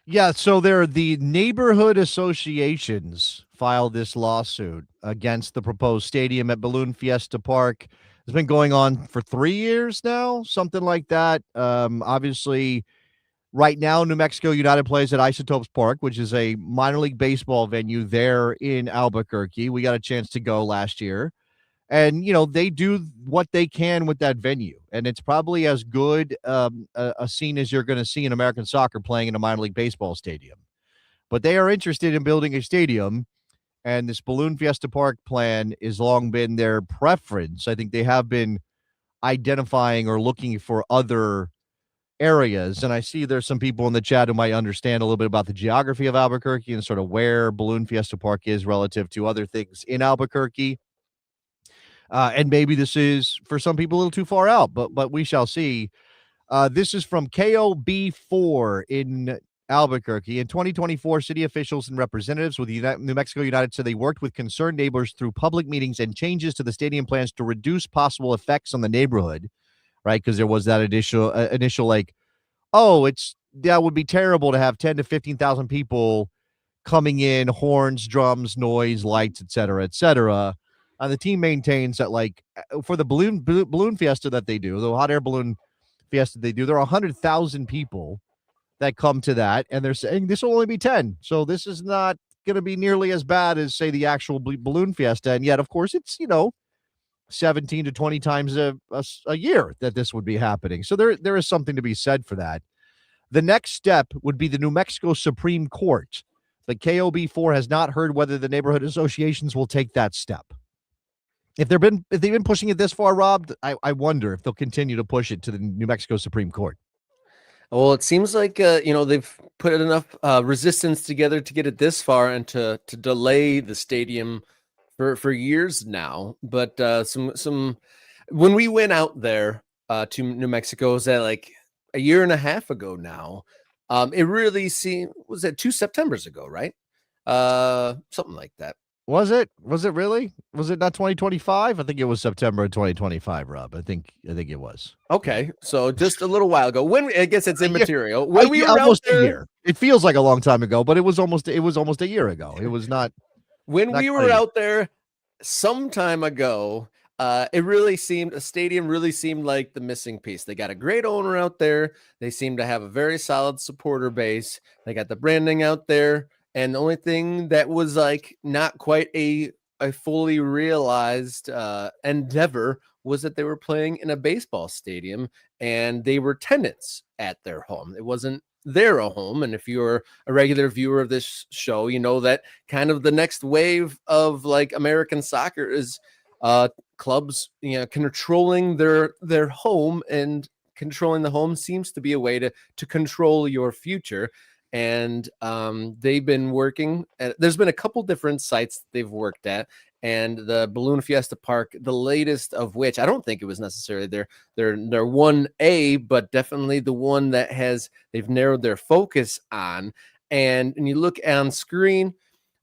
Yeah, so the neighborhood associations filed this lawsuit against the proposed stadium at Balloon Fiesta Park. It's been going on for 3 years now, something like that. Obviously, right now, New Mexico United plays at Isotopes Park, which is a minor league baseball venue there in Albuquerque. We got a chance to go last year. And, they do what they can with that venue. And it's probably as good a scene as you're going to see in American soccer playing in a minor league baseball stadium. But they are interested in building a stadium. And this Balloon Fiesta Park plan has long been their preference. I think they have been identifying or looking for other areas. And I see there's some people in the chat who might understand a little bit about the geography of Albuquerque and sort of where Balloon Fiesta Park is relative to other things in Albuquerque. And maybe this is, for some people, a little too far out, but we shall see. This is from KOB4 in Albuquerque. In 2024, city officials and representatives with New Mexico United said they worked with concerned neighbors through public meetings and changes to the stadium plans to reduce possible effects on the neighborhood, right? Because there was that initial like, oh, that would be terrible to have 10 to 15,000 people coming in, horns, drums, noise, lights, et cetera, et cetera. The team maintains that, like, for the balloon fiesta that they do, the hot air balloon fiesta they do, there are 100,000 people that come to that, and they're saying this will only be 10. So this is not going to be nearly as bad as, say, the actual balloon fiesta. And yet, of course, it's, 17 to 20 times a year that this would be happening. So there is something to be said for that. The next step would be the New Mexico Supreme Court. The KOB4 has not heard whether the neighborhood associations will take that step. If they've been pushing it this far, Rob, I wonder if they'll continue to push it to the New Mexico Supreme Court. Well, it seems like they've put enough resistance together to get it this far and to delay the stadium for years now. But some when we went out there to New Mexico, was that like a year and a half ago now? It really seemed, was that 2 Septembers ago, right? Something like that. Was it really? Was it not 2025? I think it was September of 2025, Rob. I think it was. Okay, so just a little while ago. When, I guess it's immaterial. When we were almost out there, a year. It feels like a long time ago, but it was almost a year ago. It was not. When we were out there some time ago, it really seemed, a stadium really seemed like the missing piece. They got a great owner out there. They seem to have a very solid supporter base. They got the branding out there. And the only thing that was like not quite a fully realized endeavor was that they were playing in a baseball stadium and they were tenants at their home. It wasn't their home. And if you're a regular viewer of this show, you know that kind of the next wave of like American soccer is clubs, controlling their home, and controlling the home seems to be a way to control your future. And they've been working there's been a couple different sites they've worked at, and the Balloon Fiesta Park, the latest of which, I don't think it was necessarily their 1A, but definitely the one that they've narrowed their focus on. And you look on screen,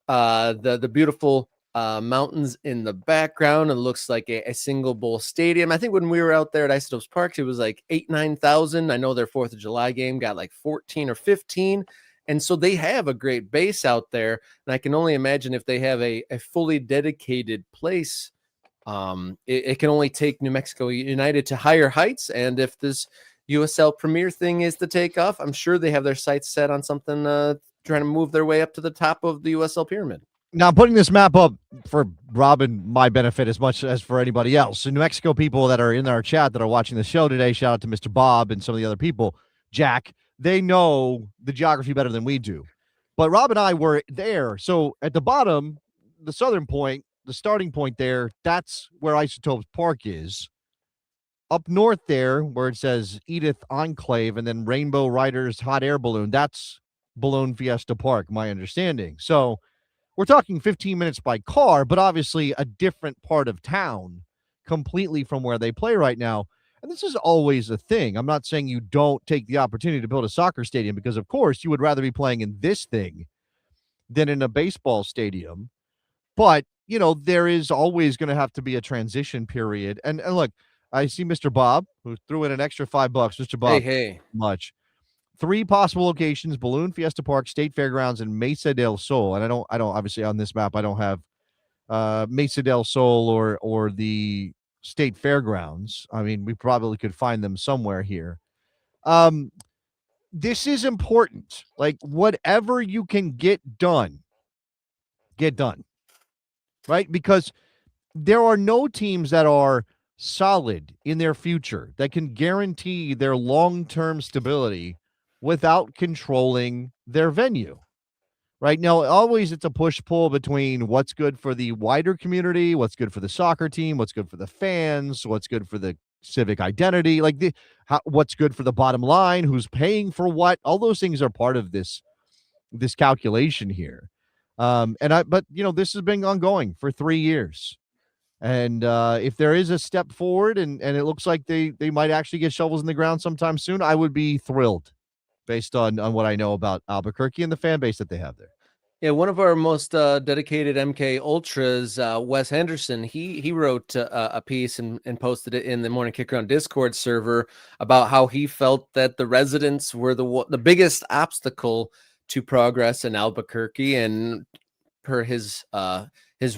the beautiful mountains in the background, it looks like a single bowl stadium. I think when we were out there at Isotopes Park, it was like 9,000. I know their 4th of July game got like 14 or 15. And so they have a great base out there. And I can only imagine if they have a fully dedicated place, it can only take New Mexico United to higher heights. And if this USL Premier thing is to take off, I'm sure they have their sights set on something, trying to move their way up to the top of the USL pyramid. Now, I'm putting this map up for Rob and my benefit as much as for anybody else. So New Mexico people that are in our chat that are watching the show today, shout out to Mr. Bob and some of the other people, Jack, they know the geography better than we do. But Rob and I were there. So at the bottom, the southern point, the starting point there, that's where Isotopes Park is. Up north there, where it says Edith Enclave and then Rainbow Riders Hot Air Balloon, that's Balloon Fiesta Park, my understanding. So we're talking 15 minutes by car, but obviously a different part of town completely from where they play right now. And this is always a thing. I'm not saying you don't take the opportunity to build a soccer stadium, because, of course, you would rather be playing in this thing than in a baseball stadium. But, there is always going to have to be a transition period. And look, I see Mr. Bob, who threw in an extra $5. Mr. Bob, hey. Much. 3 possible locations: Balloon Fiesta Park, State Fairgrounds, and Mesa del Sol. And I don't obviously on this map, I don't have Mesa del Sol or the State Fairgrounds. I mean, we probably could find them somewhere here. This is important. Like, whatever you can get done, right? Because there are no teams that are solid in their future that can guarantee their long-term stability without controlling their venue. Right now, always it's a push-pull between what's good for the wider community, what's good for the soccer team, what's good for the fans, what's good for the civic identity, what's good for the bottom line, who's paying for what. All those things are part of this calculation here. But this has been ongoing for 3 years. And if there is a step forward and it looks like they might actually get shovels in the ground sometime soon, I would be thrilled. based on what I know about Albuquerque and the fan base that they have there. Yeah, one of our most dedicated MK Ultras, Wes Henderson, he wrote a piece and posted it in the Morning Kickaround Discord server about how he felt that the residents were the biggest obstacle to progress in Albuquerque. And per his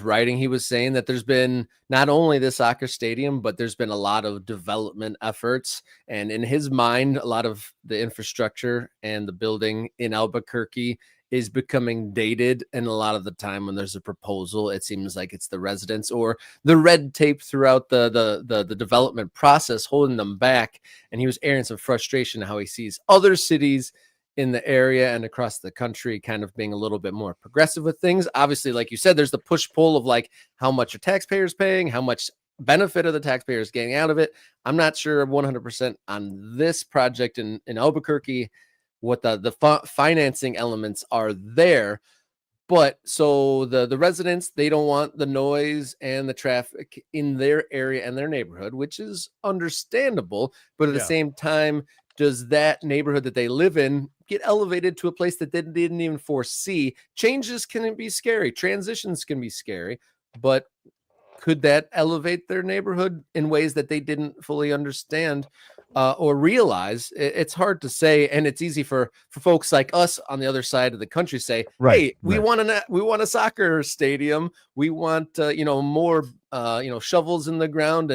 writing, he was saying that there's been not only the soccer stadium, but there's been a lot of development efforts. And in his mind, a lot of the infrastructure and the building in Albuquerque is becoming dated. And a lot of the time when there's a proposal, it seems like it's the residents or the red tape throughout the development process holding them back. And he was airing some frustration how he sees other cities in the area and across the country kind of being a little bit more progressive with things. Obviously, like you said, there's the push pull of like how much are taxpayers paying, how much benefit of the taxpayers getting out of it. I'm not sure 100% on this project in Albuquerque what the financing elements are there. But so the residents, they don't want the noise and the traffic in their area and their neighborhood, which is understandable. But at the same time, does that neighborhood that they live in get elevated to a place that they didn't even foresee? Changes can be scary. Transitions can be scary. But could that elevate their neighborhood in ways that they didn't fully understand or realize? It's hard to say, and it's easy for folks like us on the other side of the country say, "Hey, we want a soccer stadium. We want more shovels in the ground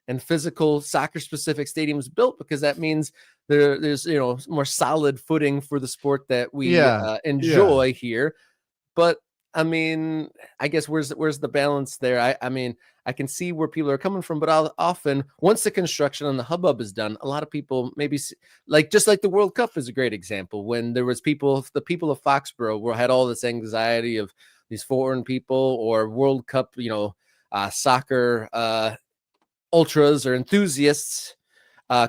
and physical soccer specific stadiums built, because that means there's more solid footing for the sport that we enjoy here." But I mean, I guess where's the balance there? I mean, I can see where people are coming from, but often once the construction on the hubbub is done, a lot of people maybe just like the World Cup is a great example. When there was the people of Foxborough had all this anxiety of these foreign people or World Cup, soccer ultras or enthusiasts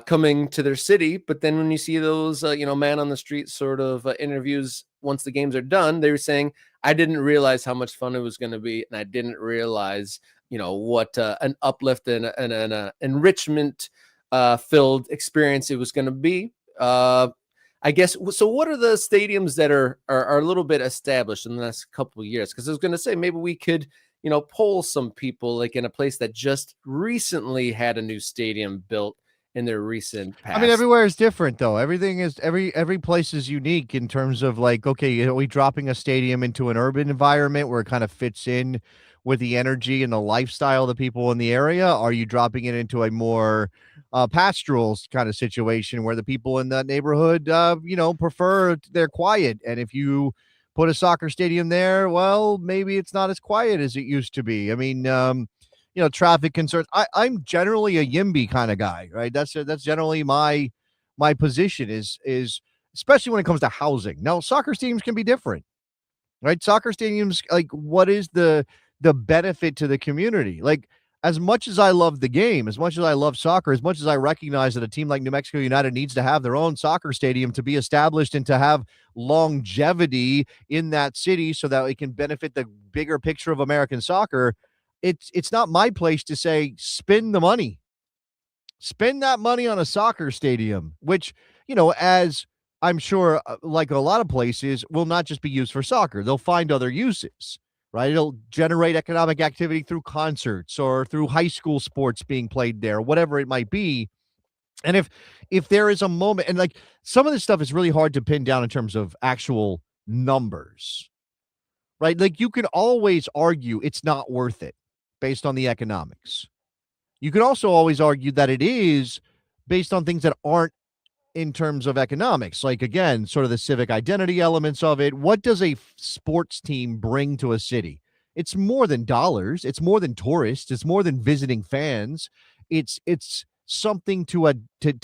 coming to their city. But then when you see those, man on the street sort of interviews, once the games are done, they were saying, I didn't realize how much fun it was going to be. And I didn't realize, what an uplift and an enrichment filled experience it was going to be. I guess. So what are the stadiums that are a little bit established in the last couple of years? Because I was going to say, maybe we could, poll some people like in a place that just recently had a new stadium built in their recent past. I mean, everywhere is different, though. Everything is every place is unique in terms of like, okay, are we dropping a stadium into an urban environment where it kind of fits in with the energy and the lifestyle of the people in the area? Are you dropping it into a more pastoral kind of situation where the people in that neighborhood, prefer they're quiet? And if you put a soccer stadium there, well, maybe it's not as quiet as it used to be. I mean, traffic concerns. I'm generally a YIMBY kind of guy, right? That's generally my position is especially when it comes to housing. Now, soccer stadiums can be different, right? Soccer stadiums, like, what is the benefit to the community? Like, as much as I love the game, as much as I love soccer, as much as I recognize that a team like New Mexico United needs to have their own soccer stadium to be established and to have longevity in that city so that it can benefit the bigger picture of American soccer, it's not my place to say spend the money. Spend that money on a soccer stadium, which, as I'm sure, like a lot of places, will not just be used for soccer. They'll find other uses, right? It'll generate economic activity through concerts or through high school sports being played there, whatever it might be. And if there is a moment, and like some of this stuff is really hard to pin down in terms of actual numbers, right? Like you can always argue it's not worth it based on the economics. You could also always argue that it is based on things that aren't in terms of economics. Like, again, sort of the civic identity elements of it. What does a sports team bring to a city? It's more than dollars. It's more than tourists. It's more than visiting fans. It's something to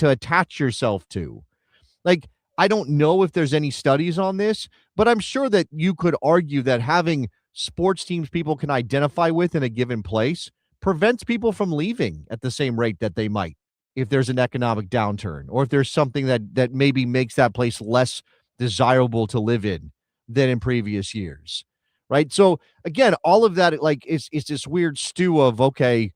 attach yourself to. Like, I don't know if there's any studies on this, but I'm sure that you could argue that having sports teams people can identify with in a given place prevents people from leaving at the same rate that they might if there's an economic downturn, or if there's something that maybe makes that place less desirable to live in than in previous years, right? So again, all of that, like, is this weird stew of, okay,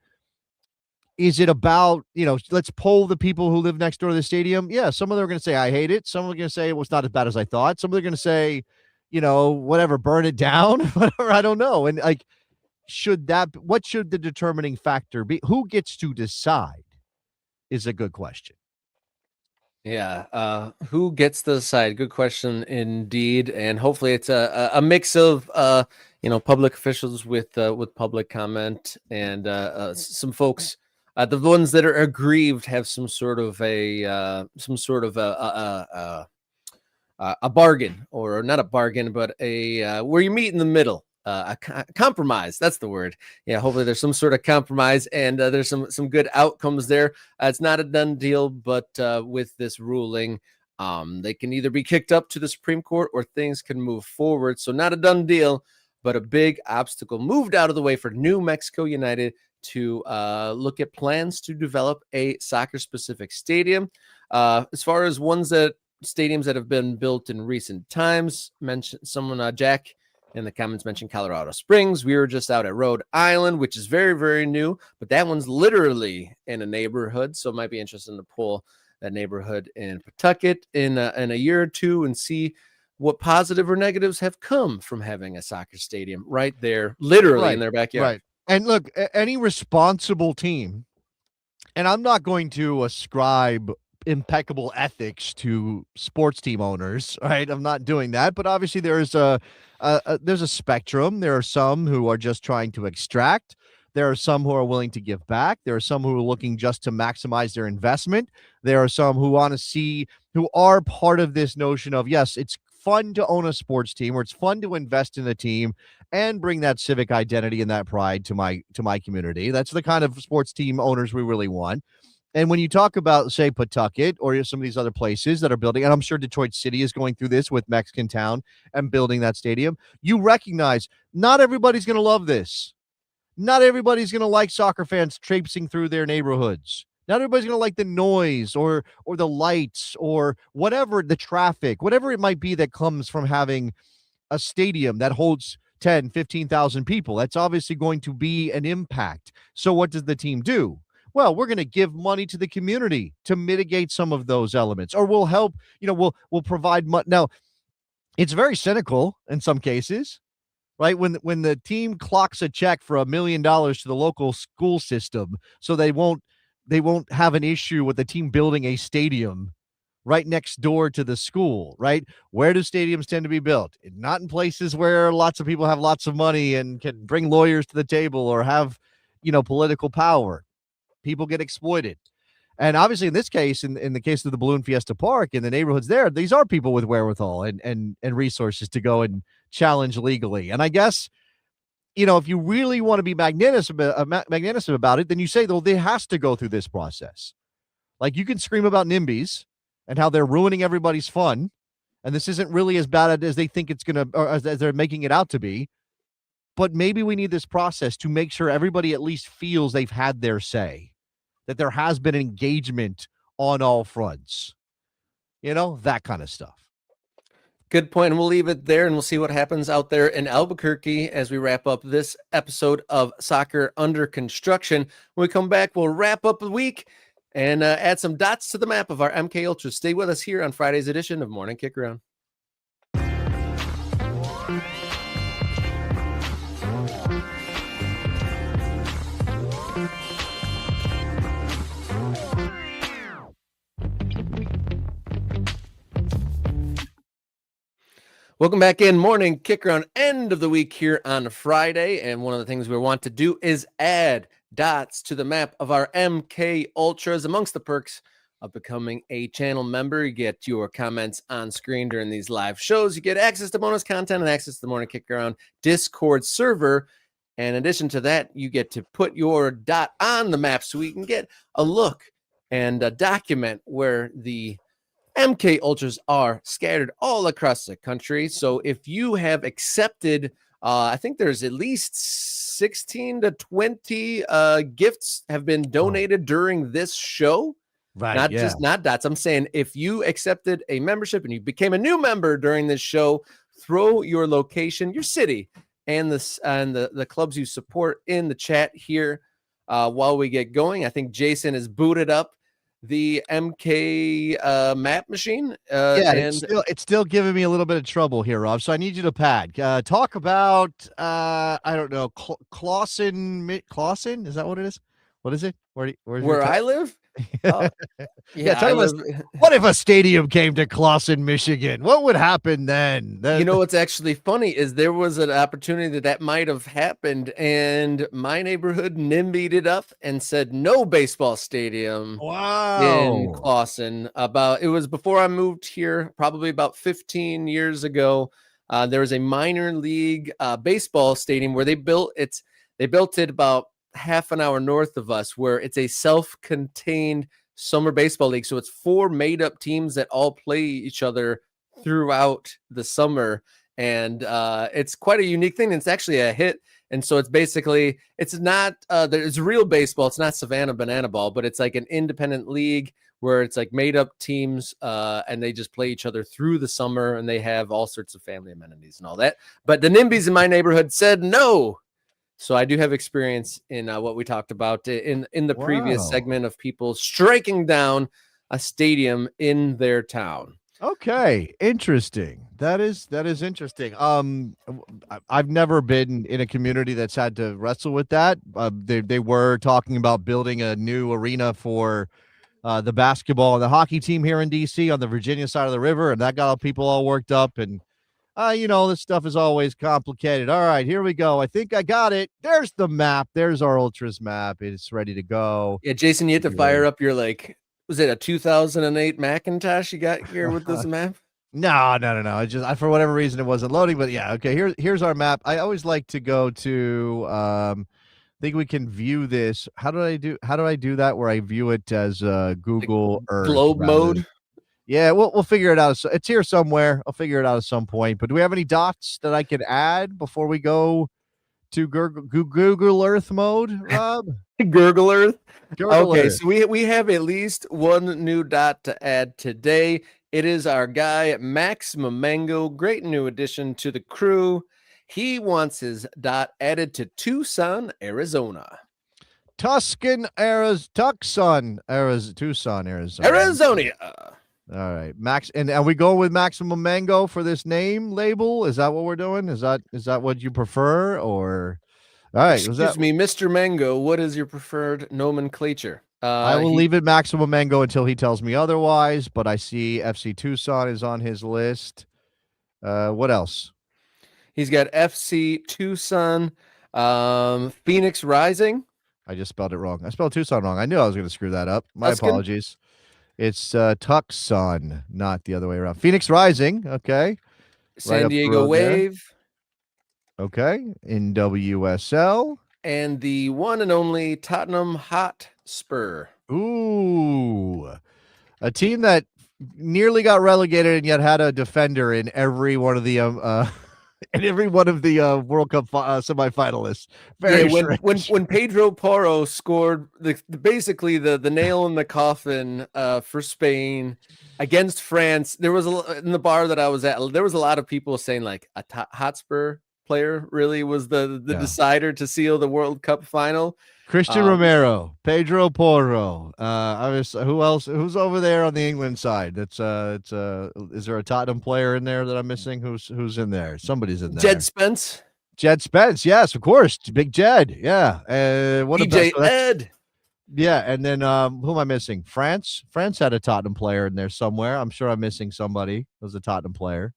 Is it about, let's poll the people who live next door to the stadium? Yeah, some of them are going to say, I hate it. Some are going to say it was not as bad as I thought. Some of them are going to say, whatever, burn it down, whatever. I don't know. And like, what should the determining factor be? Who gets to decide is a good question. Yeah, who gets to decide? Good question indeed, and hopefully it's a mix of public officials with public comment and some folks. The ones that are aggrieved have some sort of a bargain, or not a bargain, but a where you meet in the middle. A compromise. That's the word. Yeah. Hopefully there's some sort of compromise and there's some good outcomes there. It's not a done deal, but with this ruling, they can either be kicked up to the Supreme Court or things can move forward. So not a done deal, but a big obstacle moved out of the way for New Mexico United to look at plans to develop a soccer specific stadium. As far as stadiums that have been built in recent times, Jack in the comments mentioned Colorado Springs. We were just out at Rhode Island, which is very, very new, but that one's literally in a neighborhood. So it might be interesting to pull that neighborhood in Pawtucket in a year or two and see what positive or negatives have come from having a soccer stadium right there, literally in their backyard. Right. And look, any responsible team, and I'm not going to ascribe impeccable ethics to sports team owners, right? I'm not doing that, but obviously there's a spectrum. There are some who are just trying to extract. There are some who are willing to give back. There are some who are looking just to maximize their investment. There are some who who are part of this notion of, yes, it's fun to own a sports team, or it's fun to invest in a team and bring that civic identity and that pride to my community. That's the kind of sports team owners we really want. And when you talk about, say, Pawtucket or some of these other places that are building, and I'm sure Detroit City is going through this with Mexican Town and building that stadium, you recognize not everybody's going to love this. Not everybody's going to like soccer fans traipsing through their neighborhoods. Not everybody's going to like the noise or the lights or whatever, the traffic, whatever it might be that comes from having a stadium that holds 10, 15,000 people. That's obviously going to be an impact. So what does the team do? Well, we're going to give money to the community to mitigate some of those elements, or we'll help, we'll provide money. Now, it's very cynical in some cases, right? When the team clocks a check for $1 million to the local school system, so they won't have an issue with the team building a stadium right next door to the school, right? Where do stadiums tend to be built? Not in places where lots of people have lots of money and can bring lawyers to the table or have, political power. People get exploited. And obviously in this case, in the case of the Balloon Fiesta Park, in the neighborhoods there, these are people with wherewithal and resources to go and challenge legally. And I guess, if you really want to be magnanimous about it, then you say, well, they has to go through this process. Like, you can scream about NIMBYs and how they're ruining everybody's fun, and this isn't really as bad as they think it's going to, or as they're making it out to be. But maybe we need this process to make sure everybody at least feels they've had their say, that there has been engagement on all fronts, that kind of stuff. Good point. And we'll leave it there and we'll see what happens out there in Albuquerque as we wrap up this episode of Soccer Under Construction. When we come back, we'll wrap up the week and add some dots to the map of our MK Ultras. Stay with us here on Friday's edition of Morning Kickaround. Welcome back in. Morning Kickaround, end of the week here on Friday. And one of the things we want to do is add dots to the map of our MK Ultras. Amongst the perks of becoming a channel member, you get your comments on screen during these live shows. You get access to bonus content and access to the Morning Kickaround Discord server. And in addition to that, you get to put your dot on the map so we can get a look and document where the MK Ultras are scattered all across the country. So if you have accepted, I think there's at least 16 to 20 gifts have been donated during this show. Right. Not dots. I'm saying if you accepted a membership and you became a new member during this show, throw your location, your city, and the clubs you support in the chat here. while we get going. I think Jason has booted up the MK map machine. Yeah, And it's still giving me a little bit of trouble here, Rob. So I need you to pad. Talk about I don't know, Clausen? Is that what it is? What is it? Where's your where I live, yeah, yeah, talk I about live. what if a stadium came to Clausen, Michigan? What would happen then? You know what's actually funny is there was an opportunity that might have happened, and my neighborhood NIMBY'd it up and said no baseball stadium in Wow. Clawson. It was before I moved here, probably about 15 years ago. There was a minor league baseball stadium where they built it about half an hour north of us, where it's a self-contained summer baseball league. So it's 4 made-up teams that all play each other throughout the summer, and it's quite a unique thing. It's actually a hit. And so it's not there's real baseball. It's not Savannah Banana Ball, but it's like an independent league where it's like made up teams, and they just play each other through the summer, and they have all sorts of family amenities and all that. But the NIMBYs in my neighborhood said no. So I do have experience in what we talked about in the previous segment of people striking down a stadium in their town. Okay, interesting. That is interesting. I've never been in a community that's had to wrestle with that. They were talking about building a new arena for the basketball and the hockey team here in DC on the Virginia side of the river, and that got people all worked up. And this stuff is always complicated. All right, here we go. I think I got it. There's the map. There's our Ultras map. It's ready to go. Yeah, Jason, you had to fire up your was it a 2008 Macintosh you got here with this map? No. It's just for whatever reason it wasn't loading. But yeah, okay. Here's our map. I always like to go to. I think we can view this. How do I do that? Where I view it as Google Earth globe mode. Yeah, we'll figure it out. It's here somewhere. I'll figure it out at some point. But do we have any dots that I could add before we go to Google Earth mode, Rob? Google Earth. Okay, Earth. so we have at least one new dot to add today. It is our guy Maximum Mango, great new addition to the crew. He wants his dot added to Tucson, Arizona. Tucson, Arizona. All right, Max, and are we going with Maximum Mango for this name label? Is that what we're doing? Is that what you prefer, or? All right, excuse me, Mr. Mango. What is your preferred nomenclature? I will leave it Maximum Mango until he tells me otherwise. But I see FC Tucson is on his list. What else? He's got FC Tucson, Phoenix Rising. I just spelled it wrong. I spelled Tucson wrong. I knew I was going to screw that up. My apologies. It's Tucson, not the other way around. Phoenix Rising, okay. San Diego Wave. There. Okay. NWSL. And the one and only Tottenham Hotspur. Ooh. A team that nearly got relegated and yet had a defender in every one of the World Cup semifinalists. When Pedro Porro scored basically the nail in the coffin for Spain against France, there was in the bar that I was at, there was a lot of people saying like a Hotspur player really was the decider to seal the World Cup final. Christian Romero, Pedro Porro. Who else? Who's over there on the England side? Is there a Tottenham player in there that I'm missing? Who's in there? Somebody's in there. Jed Spence. Jed Spence, yes, of course. Big Jed. Yeah. What DJ Ed. Yeah, and then who am I missing? France. France had a Tottenham player in there somewhere. I'm sure I'm missing somebody who was a Tottenham player.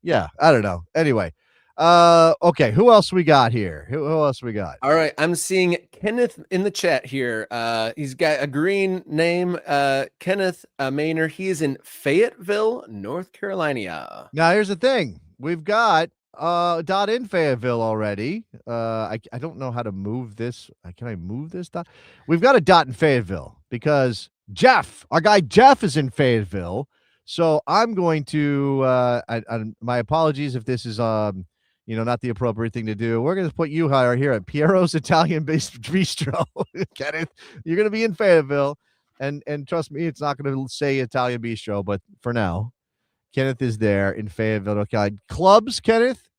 Yeah, I don't know. Anyway. Okay, who else we got here? Who else we got? All right, I'm seeing Kenneth in the chat here. He's got a green name, Kenneth Maynard. He is in Fayetteville, North Carolina. Now, here's the thing. We've got dot in Fayetteville already. I don't know how to move this. Can I move this dot? We've got a dot in Fayetteville because our guy Jeff is in Fayetteville. So I'm going to my apologies if this is not the appropriate thing to do. We're going to put you higher here at Piero's Italian Bistro. Kenneth, you're going to be in Fayetteville, and trust me, it's not going to say Italian Bistro, but for now, Kenneth is there in Fayetteville. Okay, clubs, Kenneth.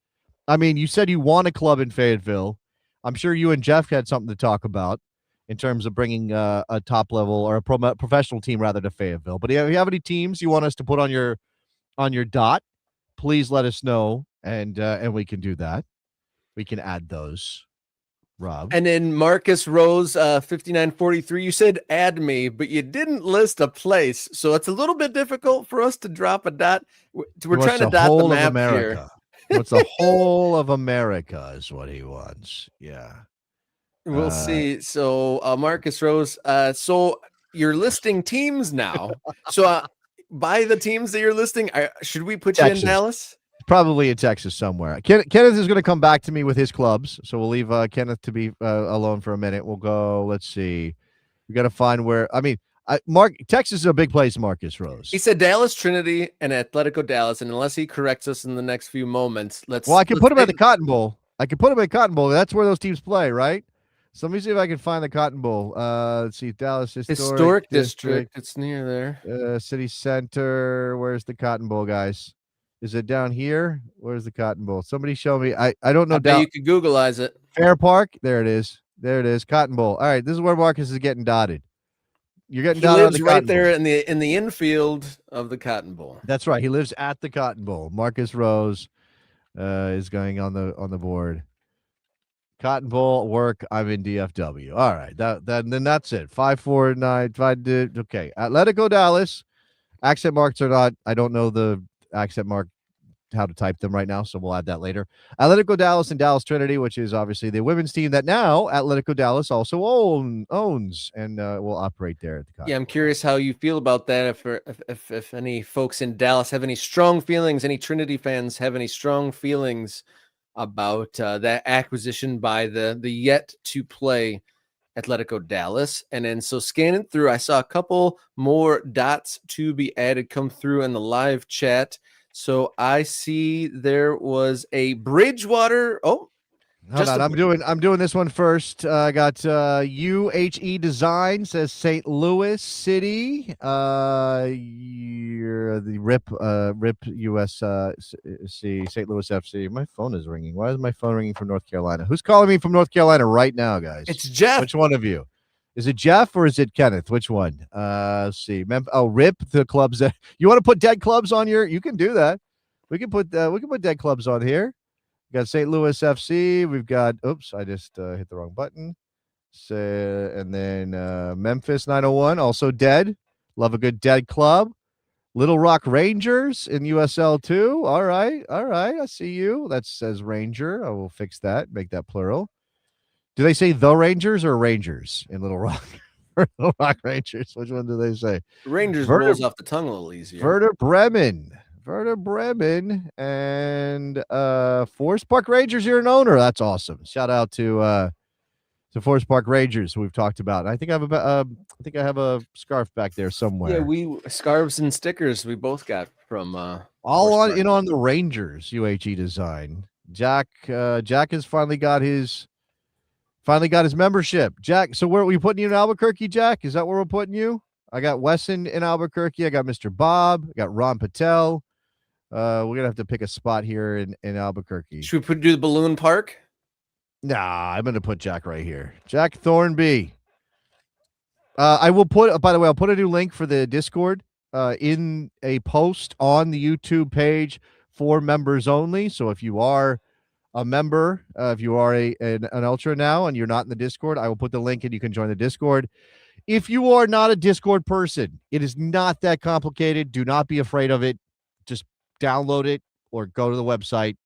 I mean, you said you want a club in Fayetteville. I'm sure you and Jeff had something to talk about. in terms of bringing a top level or a professional team rather to Fayetteville. But if you have any teams you want us to put on your dot, please let us know, and we can do that. We can add those. Rob. And then Marcus Rose, 5943, you said add me, but you didn't list a place. So it's a little bit difficult for us to drop a dot. We're trying to dot the map here. What's the whole of America is what he wants. Yeah. We'll see. So Marcus Rose, so you're listing teams now. So by the teams that you're listing, should we put Texas. You in Dallas? Probably in Texas somewhere. Kenneth is going to come back to me with his clubs, so we'll leave Kenneth to be alone for a minute. We'll go. Let's see. We got to find where. I mean, Texas is a big place. Marcus Rose. He said Dallas Trinity and Atletico Dallas, and unless he corrects us in the next few moments, Well, I can put him at the Cotton Bowl. That's where those teams play, right? So let me see if I can find the Cotton Bowl. Let's see, Dallas Historic District. It's near there. City Center. Where's the Cotton Bowl, guys? Is it down here? Where's the Cotton Bowl? Somebody show me. I don't know. You could Googleize it. Fair Park. There it is. Cotton Bowl. All right. This is where Marcus is getting dotted. You're getting dotted on the right Cotton there Bowl. in the infield of the Cotton Bowl. That's right. He lives at the Cotton Bowl. Marcus Rose is going on the board. Cotton Bowl work. I'm in DFW. All right. Then that's it. 549. Okay. Atletico Dallas. Accent marks or not. I don't know the accent mark, how to type them right now, so we'll add that later. Atletico Dallas and Dallas Trinity, which is obviously the women's team that now Atletico Dallas also owns and will operate there at the Cotton. Yeah, I'm curious how you feel about that. If any folks in Dallas have any strong feelings, any Trinity fans have any strong feelings about that acquisition by the yet to play Atletico Dallas. And then so scanning through, I saw a couple more dots to be added come through in the live chat. So I see there was a Bridgewater. Oh, hold on. I'm doing this one first. I got UHE Design says St. Louis City. You're the RIP US St. Louis FC. My phone is ringing. Why is my phone ringing from North Carolina? Who's calling me from North Carolina right now, guys? It's Jeff. Which one of you? Is it Jeff or is it Kenneth? Which one? Let's see. RIP the clubs that you want to put dead clubs on your. You can do that. We can put dead clubs on here. We got St. Louis FC. We've got. Oops, I just hit the wrong button. So and then Memphis 901 also dead. Love a good dead club. Little Rock Rangers in USL 2. All right. I see you. That says Ranger. I will fix that. Make that plural. Do they say the Rangers or Rangers in Little Rock? Little Rock Rangers. Which one do they say? Rangers rolls off the tongue a little easier. Werder Bremen, and Forest Park Rangers. You're an owner. That's awesome. Shout out to Forest Park Rangers, who we've talked about. I think I have a scarf back there somewhere. Yeah, we scarves and stickers we both got from all on the Rangers. UHE Design. Jack has finally got his membership. Jack, so where are we putting you in Albuquerque, Jack? Is that where we're putting you? I got Wesson in Albuquerque. I got Mr. Bob. I got Ron Patel. We're gonna have to pick a spot here in Albuquerque. Should we do the Balloon Park? Nah, I'm gonna put Jack right here. Jack Thornby. I will put. By the way, I'll put a new link for the Discord in a post on the YouTube page for members only. So if you are a member, if you are an ultra now and you're not in the Discord, I will put the link and you can join the Discord. If you are not a Discord person, it is not that complicated. Do not be afraid of it. Just download it or go to the website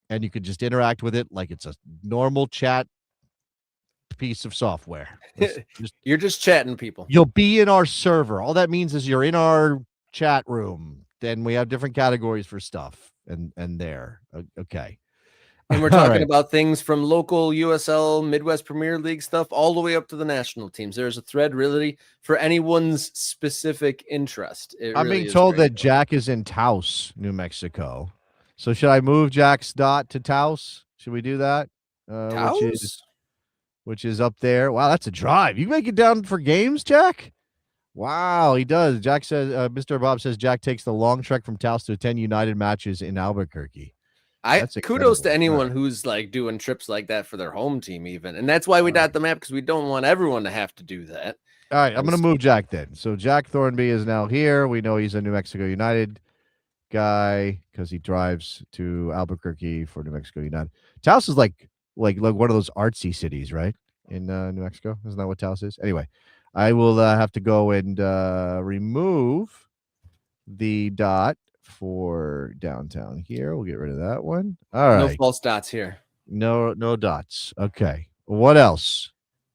and you can just interact with it like it's a normal chat piece of software. You're just chatting people. You'll be in our server. All that means is you're in our chat room. Then we have different categories for stuff and there. Okay. And we're talking about things from local USL, Midwest Premier League stuff, all the way up to the national teams. There's a thread really for anyone's specific interest. I'm being told that Jack is in Taos, New Mexico. So should I move Jack's dot to Taos? Should we do that? Taos? Which is up there. Wow, that's a drive. You make it down for games, Jack? Wow, he does. Jack says, Mr. Bob says Jack takes the long trek from Taos to attend United matches in Albuquerque. That's kudos to incredible. anyone who's like doing trips like that for their home team, even, and that's why we dot the map, because we don't want everyone to have to do that. All right, I'm going to move Jack then. So Jack Thornby is now here. We know he's a New Mexico United guy because he drives to Albuquerque for New Mexico United. Taos is like one of those artsy cities, right? In New Mexico, isn't that what Taos is? Anyway, I will have to go and remove the dot for downtown here. We'll get rid of that one. All right. No false dots here. No dots. Okay. What else?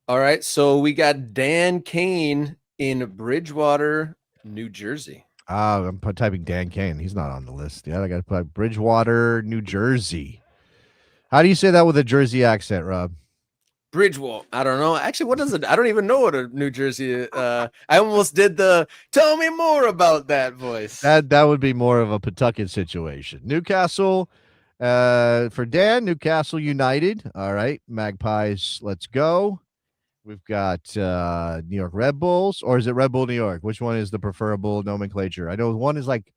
All right. So we got Dan Kane in Bridgewater, New Jersey. I'm typing Dan Kane. He's not on the list. Yeah, I got to put Bridgewater, New Jersey. How do you say that with a Jersey accent, Rob? Bridgewater. I don't know. Actually, what is it? I don't even know what a New Jersey. I almost did the "tell me more about that" voice. That would be more of a Pawtucket situation. Newcastle, for Dan. Newcastle United. All right, Magpies. Let's go. We've got New York Red Bulls, or is it Red Bull New York? Which one is the preferable nomenclature? I know one is like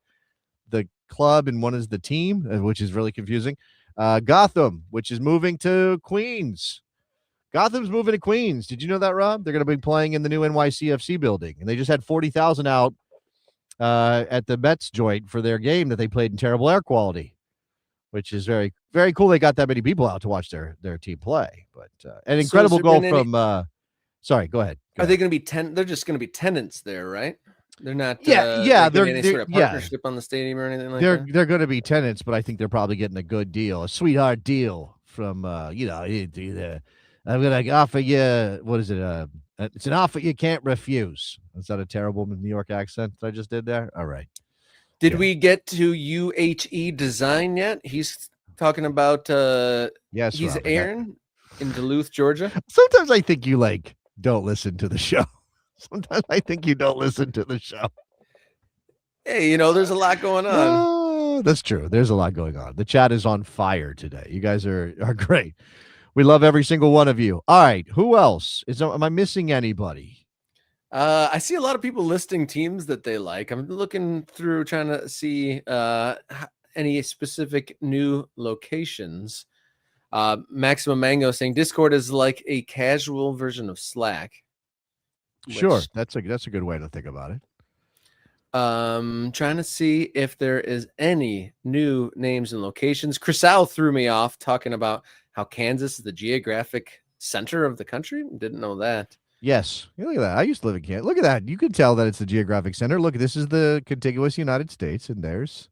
the club and one is the team, which is really confusing. Gotham, which is moving to Queens. Gotham's moving to Queens. Did you know that, Rob? They're going to be playing in the new NYCFC building, and they just had 40,000 out at the Mets joint for their game that they played in terrible air quality, which is very, very cool. They got that many people out to watch their team play. But an incredible goal from. Sorry, go ahead. Are they going to be They're just going to be tenants there, right? They're not. Yeah. They're any sort of partnership on the stadium or anything like that. They're going to be tenants, but I think they're probably getting a good deal, a sweetheart deal from I'm going to offer you. What is it? It's an offer you can't refuse. Is that a terrible New York accent that I just did there? All right. Did we get to UHE Design yet? He's talking about. Yes, he's Robert, Aaron in Duluth, Georgia. Sometimes I think you don't listen to the show. Sometimes I think you don't listen to the show. Hey, there's a lot going on. That's true. There's a lot going on. The chat is on fire today. You guys are great. We love every single one of you. All right. Who else? Am I missing anybody? I see a lot of people listing teams that they like. I'm looking through trying to see any specific new locations. Maximum Mango saying Discord is like a casual version of Slack. Sure, that's a good way to think about it. Trying to see if there is any new names and locations. Chriselle threw me off talking about how Kansas is the geographic center of the country. Didn't know that. Yes, look at that. I used to live in Kansas. Look at that. You can tell that it's the geographic center. Look, this is the contiguous United States, and there's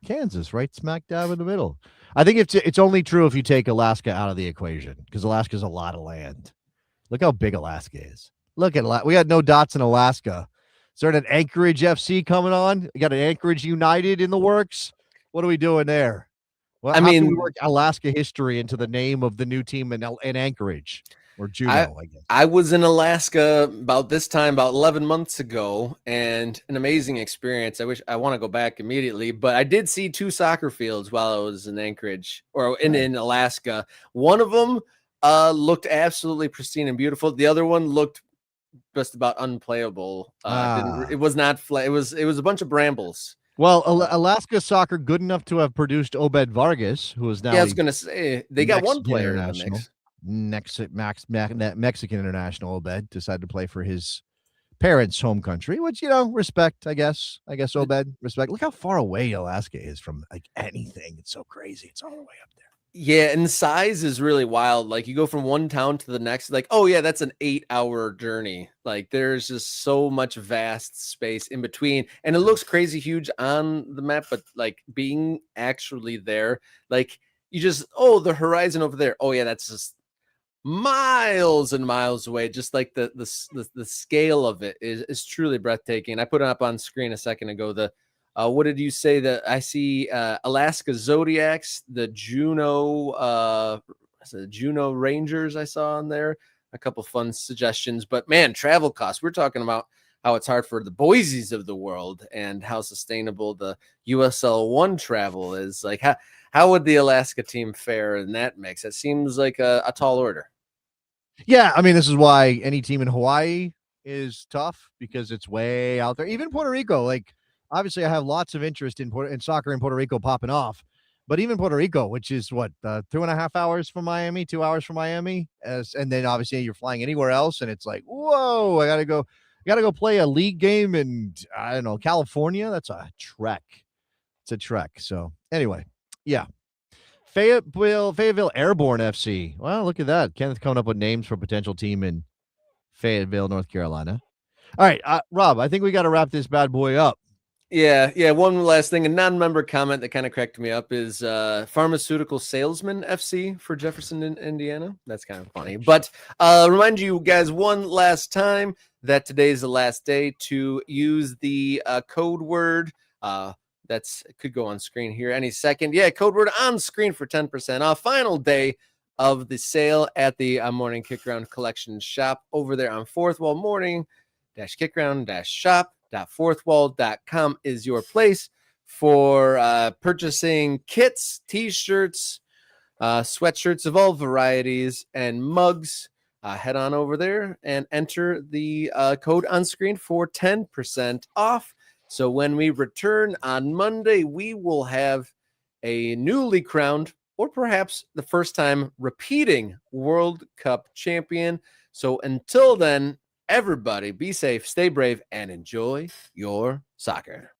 Kansas right smack dab in the middle. I think it's only true if you take Alaska out of the equation, because Alaska's a lot of land. Look how big Alaska is. Look at we got no dots in Alaska. Is there an Anchorage FC coming on? We got an Anchorage United in the works. What are we doing there? Well, how can we work Alaska history into the name of the new team in Anchorage or Juneau, I guess. I was in Alaska about this time, about 11 months ago, and an amazing experience. I want to go back immediately, but I did see 2 soccer fields while I was in Anchorage or in Alaska. One of them looked absolutely pristine and beautiful. The other one looked just about unplayable. It was not it was a bunch of brambles. Well, Alaska soccer good enough to have produced Obed Vargas, who is now. Yeah, I was going to say they got one player in the mix. Mexican international Obed decided to play for his parents' home country, which respect. I guess Obed respect. Look how far away Alaska is from anything. It's so crazy. It's all the way up there. Yeah, and the size is really wild. Like you go from one town to the next, like, oh yeah, that's an 8-hour journey. Like there's just so much vast space in between. And it looks crazy huge on the map, but like being actually there, like you just, the horizon over there. Oh yeah, that's just miles and miles away. Just like the scale of it is truly breathtaking. I put it up on screen a second ago. What did you say that I see? Alaska Zodiacs, the Juneau Rangers I saw on there. A couple fun suggestions, but man, travel costs. We're talking about how it's hard for the Boise's of the world and how sustainable the USL One travel is. Like, how would the Alaska team fare in that mix? It seems like a tall order. Yeah, I mean, this is why any team in Hawaii is tough because it's way out there. Even Puerto Rico, obviously, I have lots of interest in soccer in Puerto Rico popping off, But even Puerto Rico, which is what 2.5 hours from Miami, 2 hours from Miami, and then obviously you're flying anywhere else, and it's like, whoa, I gotta go play a league game in, I don't know, California. That's a trek. It's a trek. So anyway, yeah. Fayetteville Airborne FC. Well, look at that. Kenneth coming up with names for potential team in Fayetteville, North Carolina. All right, Rob, I think we got to wrap this bad boy up. Yeah. One last thing, a non-member comment that kind of cracked me up is Pharmaceutical Salesman FC for Jefferson, Indiana. That's kind of funny. But remind you guys one last time that today is the last day to use the code word. That's could go on screen here any second. Yeah, code word on screen for 10% off. Final day of the sale at the Morning Kickaround Collection shop over there on Fourth Wall. Morning-Kickaround-shop.fourthwall.com is your place for purchasing kits, t-shirts, sweatshirts of all varieties, and mugs. Head on over there and enter the code on screen for 10% off. So when we return on Monday, we will have a newly crowned, or perhaps the first time repeating World Cup champion. So until then, everybody be safe, stay brave, and enjoy your soccer.